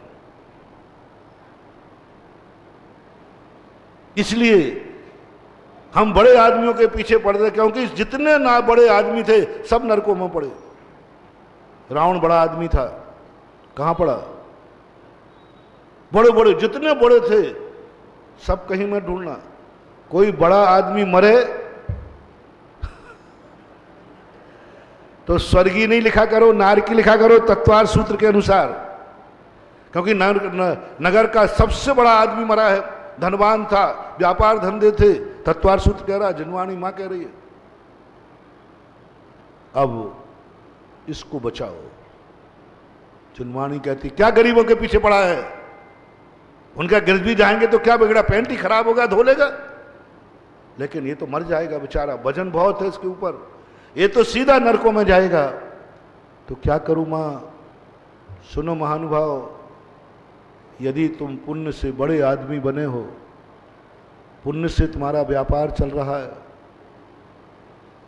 इसलिए हम बड़े आदमियों के पीछे पड़ते, क्योंकि जितने ना बड़े आदमी थे सब नरकों में पड़े। रावण बड़ा आदमी था, कहां पड़ा? बड़े बड़े जितने बड़े थे सब कहीं में ढूंढना। कोई बड़ा आदमी मरे तो स्वर्गीय नहीं लिखा करो, नारकी लिखा करो तत्वार सूत्र के अनुसार, क्योंकि नगर का सबसे बड़ा आदमी मरा है, धनवान था, व्यापार धंधे थे, तत्वार सूत्र कह रहा, जिनवाणी मां कह रही है। अब इसको बचाओ। जिनवाणी कहती क्या गरीबों के पीछे पड़ा है, उनका गिर भी जाएंगे तो क्या बिगड़ा, पैंट ही खराब होगा, धो लेगा, लेकिन ये तो मर जाएगा बेचारा, वजन बहुत है इसके ऊपर, ये तो सीधा नरकों में जाएगा। तो क्या करूं मां? सुनो महानुभाव, यदि तुम पुण्य से बड़े आदमी बने हो, पुण्य से तुम्हारा व्यापार चल रहा है,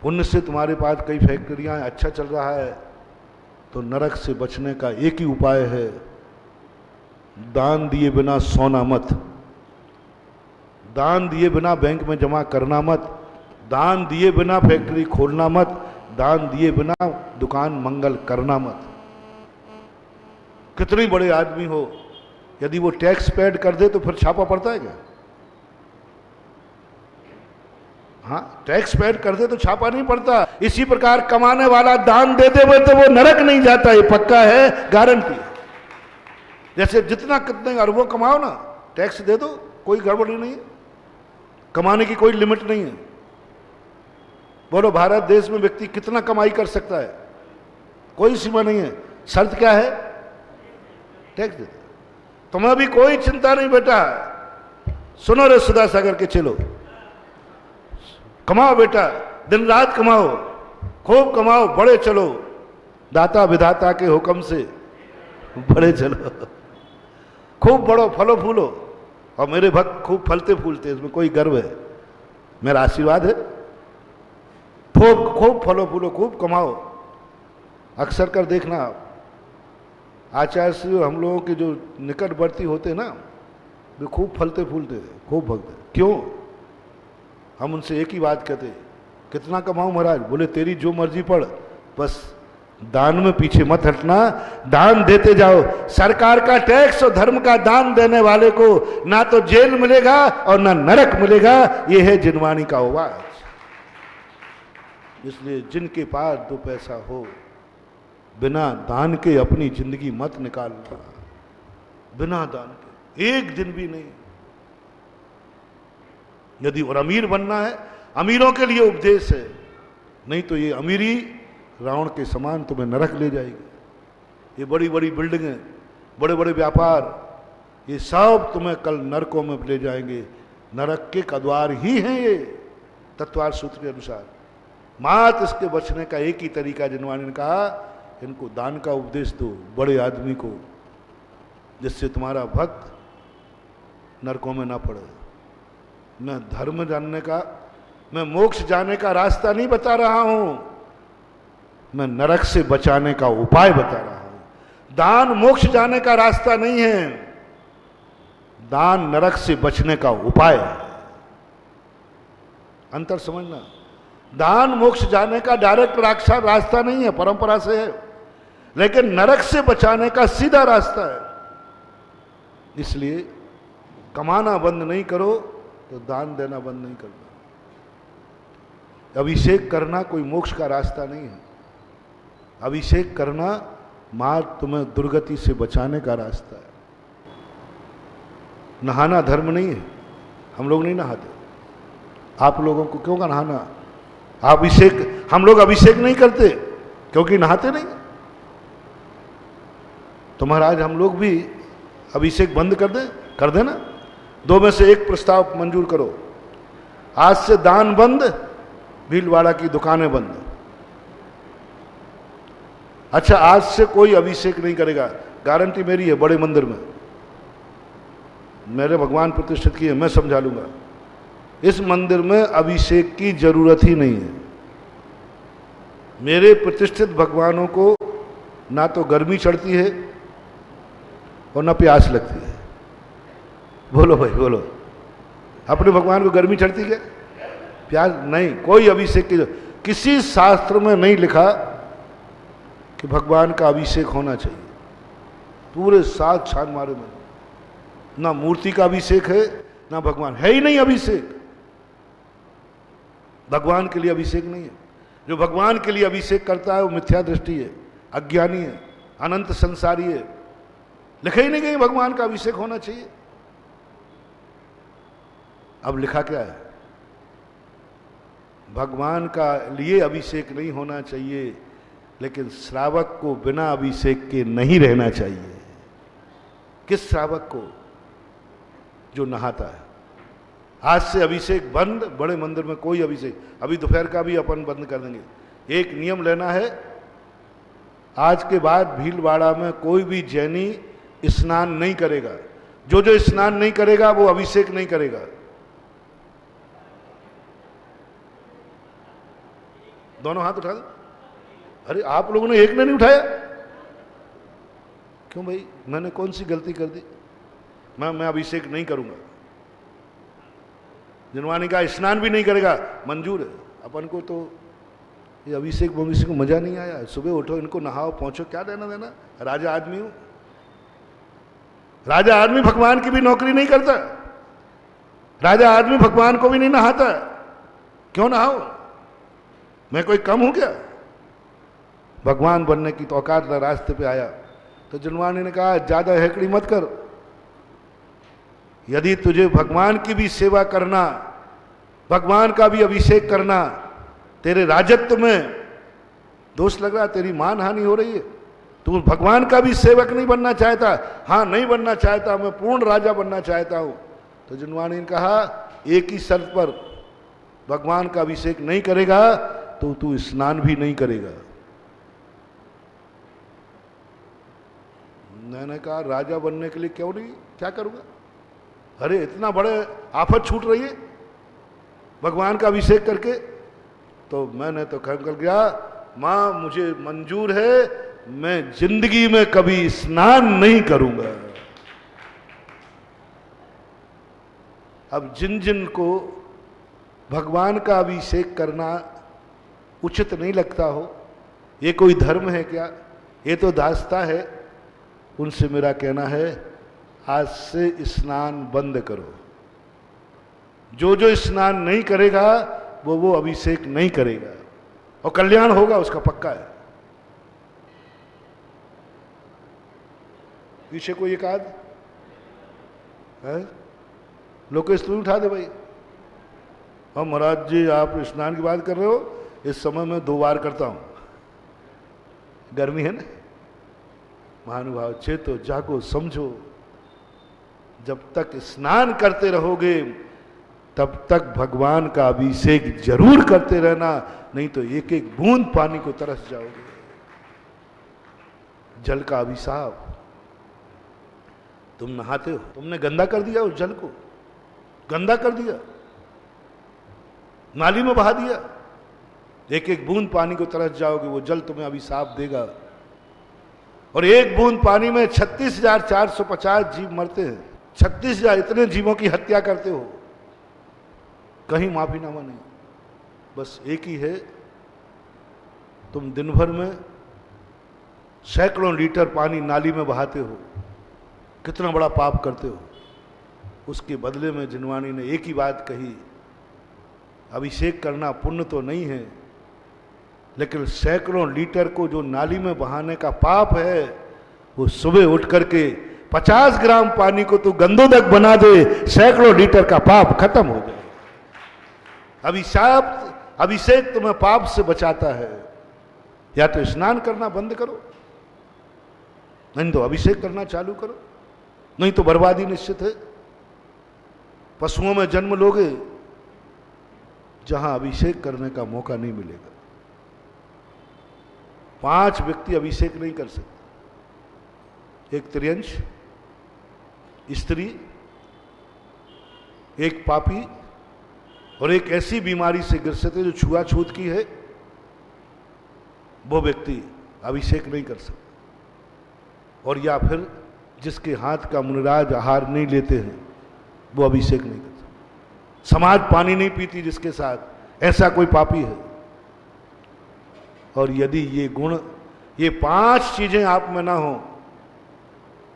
पुण्य से तुम्हारे पास कई फैक्ट्रियां अच्छा चल रहा है, तो नरक से बचने का एक ही उपाय है, दान दिए बिना सोना मत, दान दिए बिना बैंक में जमा करना मत, दान दिए बिना फैक्ट्री खोलना मत, दान दिए बिना दुकान मंगल करना मत। कितने बड़े आदमी हो, यदि वो टैक्स पेड कर दे तो फिर छापा पड़ता है क्या? हाँ, टैक्स पेड कर दे तो छापा नहीं पड़ता। इसी प्रकार कमाने वाला दान दे दे तो वो नरक नहीं जाता, ये पक्का है, गारंटी। जैसे जितना कितने अरबों कमाओ ना, टैक्स दे दो, कोई गड़बड़ी नहीं है, कमाने की कोई लिमिट नहीं है। बोलो भारत देश में व्यक्ति कितना कमाई कर सकता है? कोई सीमा नहीं है। शर्त क्या है? टैक्स दे दो। तुम्हें भी कोई चिंता नहीं बेटा, सुनो रे सुधा सागर के चलो, कमाओ बेटा, दिन रात कमाओ, खूब कमाओ, बड़े चलो, दाता विधाता के हुक्म से बड़े चलो, खूब बड़ो, फलो फूलो, और मेरे भक्त खूब फलते फूलते, इसमें कोई गर्व है, मेरा आशीर्वाद है। खूब खूब फलो फूलो, खूब कमाओ। अक्सर कर देखना, आचार्य से हम लोगों के जो निकटवर्ती होते ना, वे खूब फलते फूलते थे, खूब भगते। क्यों? हम उनसे एक ही बात कहते, कितना कमाऊं महाराज? बोले तेरी जो मर्जी पड़, बस दान में पीछे मत हटना, दान देते जाओ। सरकार का टैक्स और धर्म का दान देने वाले को ना तो जेल मिलेगा और ना नरक मिलेगा। यह है जिनवाणी का आवाज। इसलिए जिनके पास दो पैसा हो, बिना दान के अपनी जिंदगी मत निकालना, बिना दान के एक दिन भी नहीं। यदि और अमीर बनना है, अमीरों के लिए उपदेश है, नहीं तो ये अमीरी रावण के समान तुम्हें नरक ले जाएगी। ये बड़ी बड़ी बिल्डिंगें, बड़े बड़े व्यापार, ये सब तुम्हें कल नरकों में ले जाएंगे। नरक के कद्वार ही हैं ये, तत्वार सूत्र के अनुसार। मात इसके बचने का एक ही तरीका, जिनवाणी ने कहा, इनको दान का उपदेश दो बड़े आदमी को, जिससे तुम्हारा भक्त नरकों में ना पड़े। मैं धर्म जानने का, मैं मोक्ष जाने का रास्ता नहीं बता रहा हूं, मैं नरक से बचाने का उपाय बता रहा हूं। दान मोक्ष जाने का रास्ता नहीं है, दान नरक से बचने का उपाय है। अंतर समझना, दान मोक्ष जाने का डायरेक्ट रास्ता नहीं है, परंपरा से है, लेकिन नरक से बचाने का सीधा रास्ता है। इसलिए कमाना बंद नहीं करो तो दान देना बंद नहीं करना। अभिषेक करना कोई मोक्ष का रास्ता नहीं है। अभिषेक करना मां तुम्हें दुर्गति से बचाने का रास्ता है। नहाना धर्म नहीं है, हम लोग नहीं नहाते। आप लोगों को क्यों का नहाना? अभिषेक, हम लोग अभिषेक नहीं करते क्योंकि नहाते नहीं। तो महाराज हम लोग भी अभिषेक बंद कर दें ना, दो में से एक प्रस्ताव मंजूर करो। आज से दान बंद, भीलवाड़ा की दुकानें बंद। अच्छा, आज से कोई अभिषेक नहीं करेगा, गारंटी मेरी है। बड़े मंदिर में मेरे भगवान प्रतिष्ठित किए, मैं समझा लूंगा। इस मंदिर में अभिषेक की जरूरत ही नहीं है। मेरे प्रतिष्ठित भगवानों को ना तो गर्मी चढ़ती है और ना प्यास लगती है। बोलो भाई बोलो, अपने भगवान को गर्मी चढ़ती क्या, प्यास नहीं। कोई अभिषेक की, किसी शास्त्र में नहीं लिखा कि भगवान का अभिषेक होना चाहिए। पूरे 7 छान मारे में ना मूर्ति का अभिषेक है, ना भगवान है ही नहीं अभिषेक। भगवान के लिए अभिषेक नहीं है। जो भगवान के लिए अभिषेक करता है वो मिथ्या दृष्टि है, अज्ञानी है, अनंत संसारी है। लिखा ही नहीं कहीं भगवान का अभिषेक होना चाहिए। अब लिखा क्या है, भगवान का लिए अभिषेक नहीं होना चाहिए, लेकिन श्रावक को बिना अभिषेक के नहीं रहना चाहिए। किस श्रावक को? जो नहाता है। आज से अभिषेक बंद, बड़े मंदिर में कोई अभिषेक। अभी दोपहर का भी अपन बंद कर देंगे। एक नियम लेना है, आज के बाद भीलवाड़ा में कोई भी जैनी स्नान नहीं करेगा। जो जो स्नान नहीं करेगा वो अभिषेक नहीं करेगा। दोनों हाथ उठा दो। अरे आप लोगों ने एक ने नहीं उठाया, क्यों भाई? मैंने कौन सी गलती कर दी? मैं अभिषेक नहीं करूंगा। जिनवानी का स्नान भी नहीं करेगा, मंजूर है। अपन को तो ये अभिषेक को मजा नहीं आया। सुबह उठो, इनको नहाओ, पहुंचो, क्या देना देना। राजा आदमी हूं, राजा आदमी भगवान की भी नौकरी नहीं करता। राजा आदमी भगवान को भी नहीं नहाता। क्यों नहाओ? मैं कोई कम हूं क्या? भगवान बनने की तो औकात रास्ते पे आया तो जिनवानी ने कहा ज्यादा हेकड़ी मत कर। यदि तुझे भगवान की भी सेवा करना, भगवान का भी अभिषेक करना, तेरे राजत्व में दोष लग रहा, तेरी मान हानि हो रही है। तू भगवान का भी सेवक नहीं बनना चाहता। हाँ, नहीं बनना चाहता, मैं पूर्ण राजा बनना चाहता हूं। तो जिनवानी ने कहा एक ही शर्त पर, भगवान का अभिषेक नहीं करेगा तो तू स्नान भी नहीं करेगा। मैंने कहा राजा बनने के लिए क्यों नहीं, क्या करूंगा? अरे इतना बड़े आफत छूट रही है भगवान का अभिषेक करके। तो मैंने तो कर गया, मां मुझे मंजूर है, मैं जिंदगी में कभी स्नान नहीं करूंगा। अब जिन जिन को भगवान का अभिषेक करना उचित नहीं लगता हो, ये कोई धर्म है क्या, ये तो दास्ता है, उनसे मेरा कहना है आज से स्नान बंद करो। जो जो स्नान नहीं करेगा वो अभिषेक नहीं करेगा, और कल्याण होगा उसका, पक्का है। पीछे कोई एक आध है, लोकेश तू उठा दे भाई। हम महाराज जी आप स्नान की बात कर रहे हो, इस समय मैं 2 बार करता हूं। गर्मी है ना, महानुभाव चेतो जागो समझो। जब तक स्नान करते रहोगे तब तक भगवान का अभिषेक जरूर करते रहना, नहीं तो एक एक बूंद पानी को तरस जाओगे। जल का अभिशाप। तुम नहाते हो, तुमने गंदा कर दिया, उस जल को गंदा कर दिया, नाली में बहा दिया, एक एक बूंद पानी को तरस जाओगे। वो जल तुम्हें अभिशाप देगा। और एक बूंद पानी में 36,450 जीव मरते हैं। 36,000 इतने जीवों की हत्या करते हो, कहीं माफीनामा नहीं। बस एक ही है, तुम दिन भर में सैकड़ों लीटर पानी नाली में बहाते हो, कितना बड़ा पाप करते हो। उसके बदले में जिनवानी ने एक ही बात कही, अभिषेक करना पुण्य तो नहीं है, लेकिन सैकड़ों लीटर को जो नाली में बहाने का पाप है, वो सुबह उठ करके 50 ग्राम पानी को तू गंदोदक बना दे, सैकड़ों लीटर का पाप खत्म हो जाए। अभिषेक तुम्हें पाप से बचाता है। या तो स्नान करना बंद करो, नहीं तो अभिषेक करना चालू करो, नहीं तो बर्बादी निश्चित है। पशुओं में जन्म लोगे जहां अभिषेक करने का मौका नहीं मिलेगा। 5 व्यक्ति अभिषेक नहीं कर सकते, एक त्रियंश, स्त्री, एक पापी और एक ऐसी बीमारी से ग्रसित है जो छुआछूत की है, वो व्यक्ति अभिषेक नहीं कर सकता। और या फिर जिसके हाथ का मुनिराज आहार नहीं लेते हैं वो अभिषेक नहीं कर सकता। समाज पानी नहीं पीती जिसके साथ, ऐसा कोई पापी है। और यदि ये गुण, ये 5 चीजें आप में ना हो,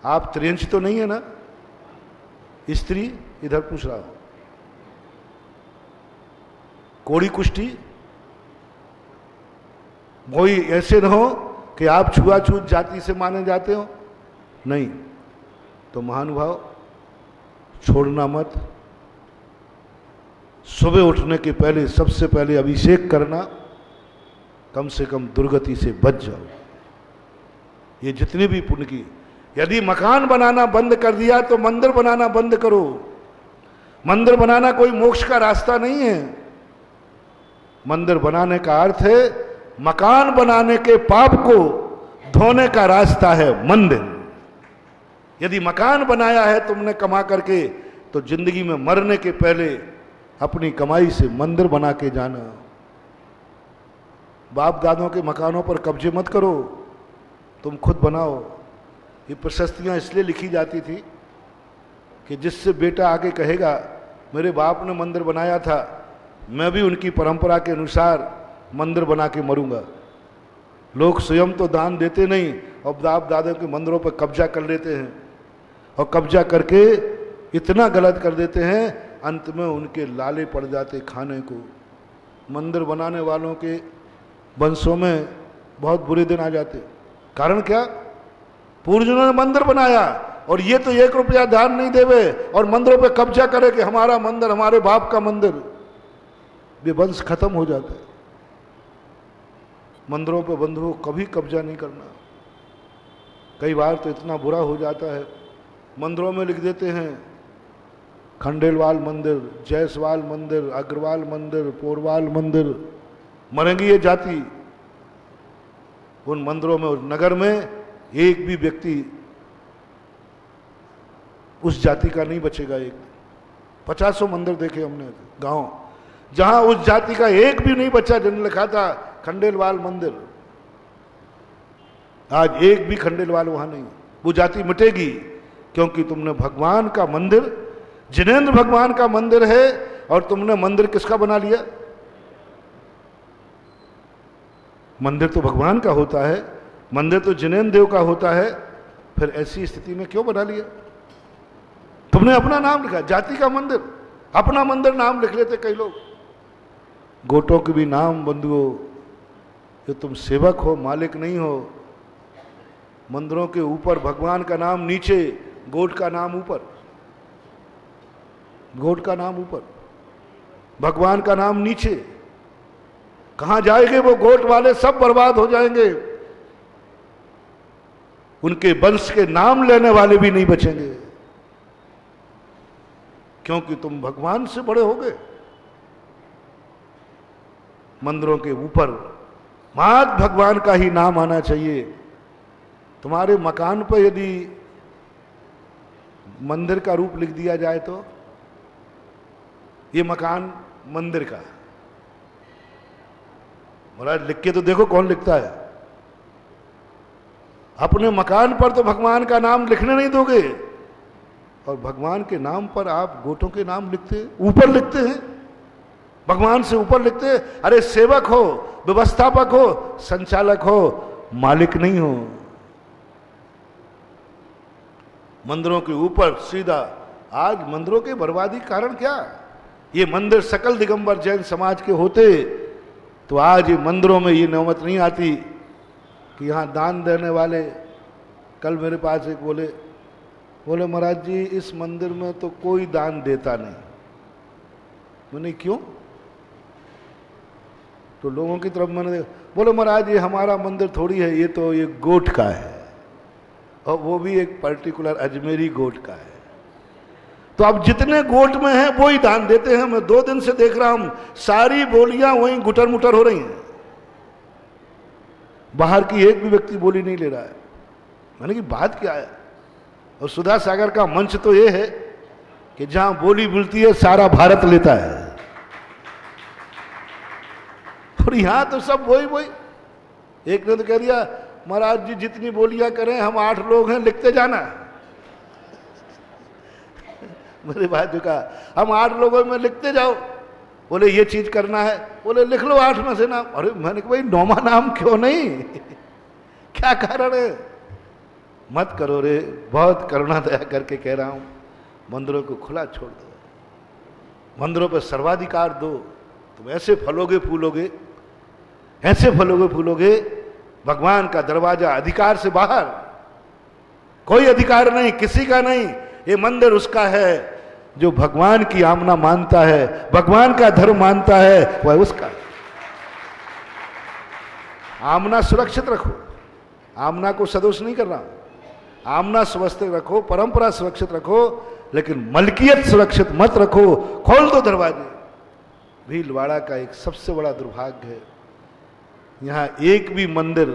आप त्रियंश तो नहीं है ना? स्त्री इधर पूछ रहा हूं, कोड़ी कुष्ठी, कोई ऐसे न हो कि आप छुआछूत जाति से माने जाते हो, नहीं तो महानुभाव छोड़ना मत। सुबह उठने के पहले सबसे पहले अभिषेक करना, कम से कम दुर्गति से बच जाओ। ये जितने भी पुण्य की, यदि मकान बनाना बंद कर दिया तो मंदिर बनाना बंद करो। मंदिर बनाना कोई मोक्ष का रास्ता नहीं है। मंदिर बनाने का अर्थ है मकान बनाने के पाप को धोने का रास्ता है मंदिर। यदि मकान बनाया है तुमने कमा करके, तो जिंदगी में मरने के पहले अपनी कमाई से मंदिर बना के जाना। बाप दादों के मकानों पर कब्जे मत करो, तुम खुद बनाओ। ये प्रशस्तियां इसलिए लिखी जाती थी कि जिससे बेटा आगे कहेगा मेरे बाप ने मंदिर बनाया था, मैं भी उनकी परंपरा के अनुसार मंदिर बना के मरूंगा। लोग स्वयं तो दान देते नहीं और बाप दादों के मंदिरों पर कब्जा कर लेते हैं, और कब्जा करके इतना गलत कर देते हैं, अंत में उनके लाले पड़ जाते खाने को। मंदिर बनाने वालों के वंशों में बहुत बुरे दिन आ जाते। कारण क्या? पूर्वजों ने मंदिर बनाया और ये तो 1 रुपया दान नहीं देवे और मंदिरों पे कब्जा करे कि हमारा मंदिर, हमारे बाप का मंदिर। ये वंश खत्म हो जाता है। मंदिरों पे बंधुओं कभी कब्जा नहीं करना। कई बार तो इतना बुरा हो जाता है, मंदिरों में लिख देते हैं खंडेलवाल मंदिर, जायसवाल मंदिर, अग्रवाल मंदिर, पोरवाल मंदिर। मरेंगी ये जाति। उन मंदिरों में, उस नगर में एक भी व्यक्ति उस जाति का नहीं बचेगा। एक 50 मंदिर देखे हमने गांव, जहां उस जाति का एक भी नहीं बचा, जिन्हें लिखा था खंडेलवाल मंदिर। आज एक भी खंडेलवाल वहां नहीं। वो जाति मिटेगी क्योंकि तुमने भगवान का मंदिर, जिनेंद्र भगवान का मंदिर है, और तुमने मंदिर किसका बना लिया? मंदिर तो भगवान का होता है, मंदिर तो जिनेंद्र देव का होता है। फिर ऐसी स्थिति में क्यों बना लिया? तुमने अपना नाम लिखा, जाति का मंदिर, अपना मंदिर नाम लिख लेते कई लोग। गोटों के भी नाम बंधुओं, जो तुम सेवक हो, मालिक नहीं हो। मंदिरों के ऊपर भगवान का नाम नीचे, गोट का नाम ऊपर। गोट का नाम ऊपर, भगवान का नाम नीचे। कहां जाएंगे वो गोट वाले? सब बर्बाद हो जाएंगे। उनके वंश के नाम लेने वाले भी नहीं बचेंगे, क्योंकि तुम भगवान से बड़े हो गए। मंदिरों के ऊपर मात्र भगवान का ही नाम आना चाहिए। तुम्हारे मकान पर यदि मंदिर का रूप लिख दिया जाए तो ये मकान मंदिर का, महाराज लिख के तो देखो कौन लिखता है। अपने मकान पर तो भगवान का नाम लिखने नहीं दोगे, और भगवान के नाम पर आप गोटों के नाम लिखते, ऊपर लिखते हैं, भगवान से ऊपर लिखते हैं। अरे सेवक हो, व्यवस्थापक हो, संचालक हो, मालिक नहीं हो। मंदिरों के ऊपर सीधा। आज मंदिरों के बर्बादी कारण क्या? ये मंदिर सकल दिगंबर जैन समाज के होते तो आज ये मंदिरों में ये नौबत नहीं आती कि यहाँ दान देने वाले। कल मेरे पास एक बोले महाराज जी इस मंदिर में तो कोई दान देता नहीं। मैंने क्यों? तो लोगों की तरफ मैंने बोले महाराज ये हमारा मंदिर थोड़ी है, ये तो ये गोट का है, और वो भी एक पर्टिकुलर अजमेरी गोट का है। तो अब जितने गोट में हैं वो ही दान देते हैं। मैं 2 दिन से देख रहा हूं सारी बोलियां वहीं गुटर मुटर हो रही हैं, बाहर की एक भी व्यक्ति बोली नहीं ले रहा है। मैंने कि बात क्या है? और सुधा सागर का मंच तो ये है कि जहां बोली मिलती है सारा भारत लेता है, और यहां तो सब वही। एक ने तो कह दिया महाराज जी जितनी बोलियां करें हम 8 लोग हैं, लिखते जाना। मेरे बाजू का हम 8 लोगों में लिखते जाओ। बोले ये चीज करना है, बोले लिख लो 8 में से नाम। अरे मैंने कहा भाई 9वां नाम क्यों नहीं? क्या कारण है? मत करो रे, बहुत करुणा दया करके कह रहा हूं, मंदिरों को खुला छोड़ दो, मंदिरों पर सर्वाधिकार दो। तुम ऐसे फलोगे फूलोगे, ऐसे फलोगे फूलोगे। भगवान का दरवाजा अधिकार से बाहर, कोई अधिकार नहीं, किसी का नहीं। ये मंदिर उसका है जो भगवान की आमना मानता है, भगवान का धर्म मानता है, वह उसका। आमना सुरक्षित रखो, आमना को सदोष नहीं कर रहा, आमना सुरक्षित रखो, परंपरा सुरक्षित रखो, लेकिन मलकियत सुरक्षित मत रखो। खोल दो दरवाजे। भीलवाड़ा का एक सबसे बड़ा दुर्भाग्य है, यहां एक भी मंदिर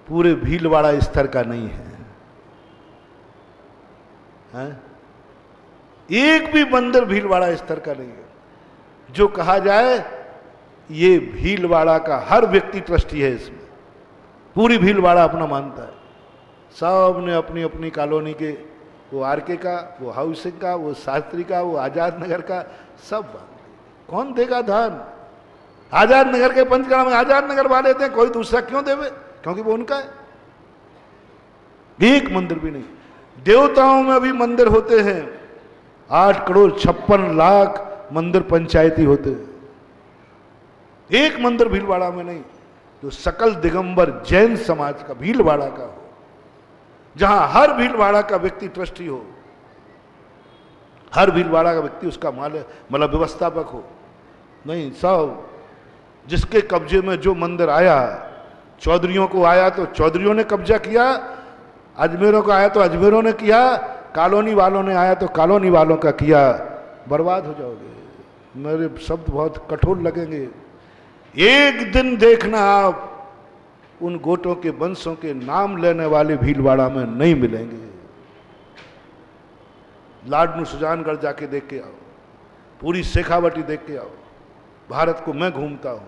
पूरे भीलवाड़ा स्तर का नहीं है। एक भी मंदिर भीलवाड़ा स्तर का नहीं है। जो कहा जाए ये भीलवाड़ा का हर व्यक्ति ट्रस्टी है, इसमें पूरी भीलवाड़ा अपना मानता है। सब ने अपनी अपनी कॉलोनी के, वो आरके का, वो हाउसिंग का, वो शास्त्री का, वो आजाद नगर का, सब कौन देगा दान? आजाद नगर के पंचकर्मा में आजाद नगर वाले थे, कोई दूसरा क्यों देवे? क्योंकि वो उनका है। एक मंदिर भी नहीं। देवताओं में भी मंदिर होते हैं, 8 करोड़ 56 लाख मंदिर पंचायती होते हैं, एक मंदिर भीलवाड़ा में नहीं जो सकल दिगंबर जैन समाज का भीलवाड़ा का हो, जहां हर भीलवाड़ा का व्यक्ति ट्रस्टी हो, हर भीलवाड़ा का व्यक्ति उसका मालिक मतलब व्यवस्थापक हो। नहीं, सब जिसके कब्जे में जो मंदिर आया, चौधरियों को आया तो चौधरियों ने कब्जा किया, अजमेरों को आया तो अजमेरों ने किया, कॉलोनी वालों ने आया तो कॉलोनी वालों का किया। बर्बाद हो जाओगे। मेरे शब्द बहुत कठोर लगेंगे। एक दिन देखना आप उन गोटों के वंशों के नाम लेने वाले भीलवाड़ा में नहीं मिलेंगे। लाडनू सुजानगढ़ जाके देख के आओ, पूरी शेखावटी देख के आओ। भारत को मैं घूमता हूं,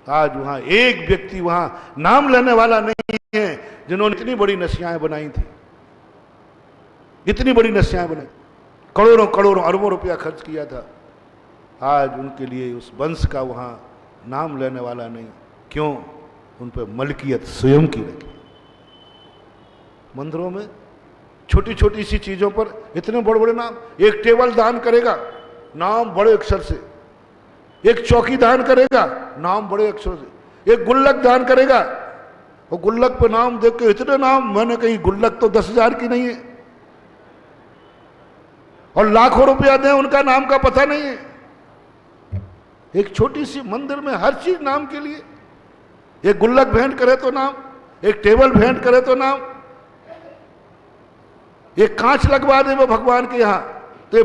आज वहां एक व्यक्ति वहां नाम लेने वाला नहीं है जिन्होंने इतनी बड़ी नशियाएं बनाई थी, इतनी बड़ी नशियाएं बनाई, करोड़ों करोड़ों अरबों रुपया खर्च किया था। आज उनके लिए उस वंश का वहां नाम लेने वाला नहीं। क्यों? उन पर मलकियत स्वयं की रखी। मंदिरों में छोटी छोटी सी चीजों पर इतने बड़े बड़े नाम। एक टेबल दान करेगा, नाम बड़े अक्षर से। एक चौकी दान करेगा, नाम बड़े अक्षर से। एक गुल्लक दान करेगा, और गुल्लक पे नाम देख के इतने नाम, मैंने कही गुल्लक तो 10,000 की नहीं है, और लाखों रुपया दें उनका नाम का पता नहीं है। एक छोटी सी मंदिर में हर चीज नाम के लिए। एक गुल्लक भेंट करे तो नाम, एक टेबल भेंट करे तो नाम, एक कांच लगवा दे वो भगवान के यहां तो ये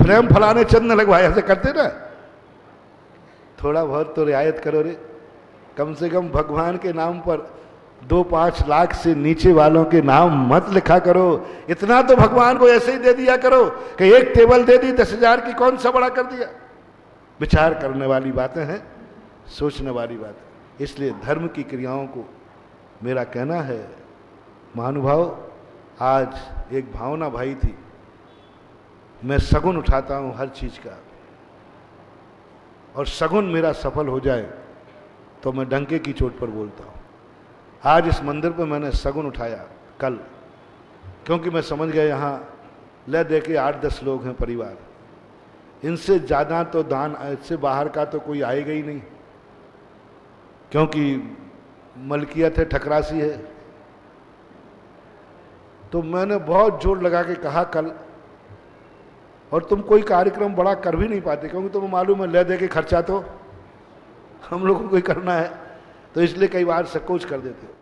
फ्रेम फलाने चंद ने लगवाया, ऐसे करते ना। थोड़ा बहुत तो रियायत करो रे, कम से कम भगवान के नाम पर 2-5 लाख से नीचे वालों के नाम मत लिखा करो। इतना तो भगवान को ऐसे ही दे दिया करो कि एक टेबल दे दी 10,000 की, कौन सा बड़ा कर दिया। विचार करने वाली बातें हैं, सोचने वाली बात है। इसलिए धर्म की क्रियाओं को मेरा कहना है, महानुभाव, आज एक भावना भाई थी, मैं सगुन उठाता हूं हर चीज का, और सगुन मेरा सफल हो जाए तो मैं डंके की चोट पर बोलता हूं। आज इस मंदिर पर मैंने सगुन उठाया कल, क्योंकि मैं समझ गया यहाँ ले दे के 8-10 लोग हैं परिवार, इनसे ज़्यादा तो दान इससे बाहर का तो कोई आएगा ही नहीं, क्योंकि मलकियत है, ठकरासी है। तो मैंने बहुत जोर लगा के कहा कल, और तुम कोई कार्यक्रम बड़ा कर भी नहीं पाते, क्योंकि तुम्हें मालूम है ले दे के खर्चा तो हम लोगों को ही करना है, तो इसलिए कई बार संकोच कर देते हो।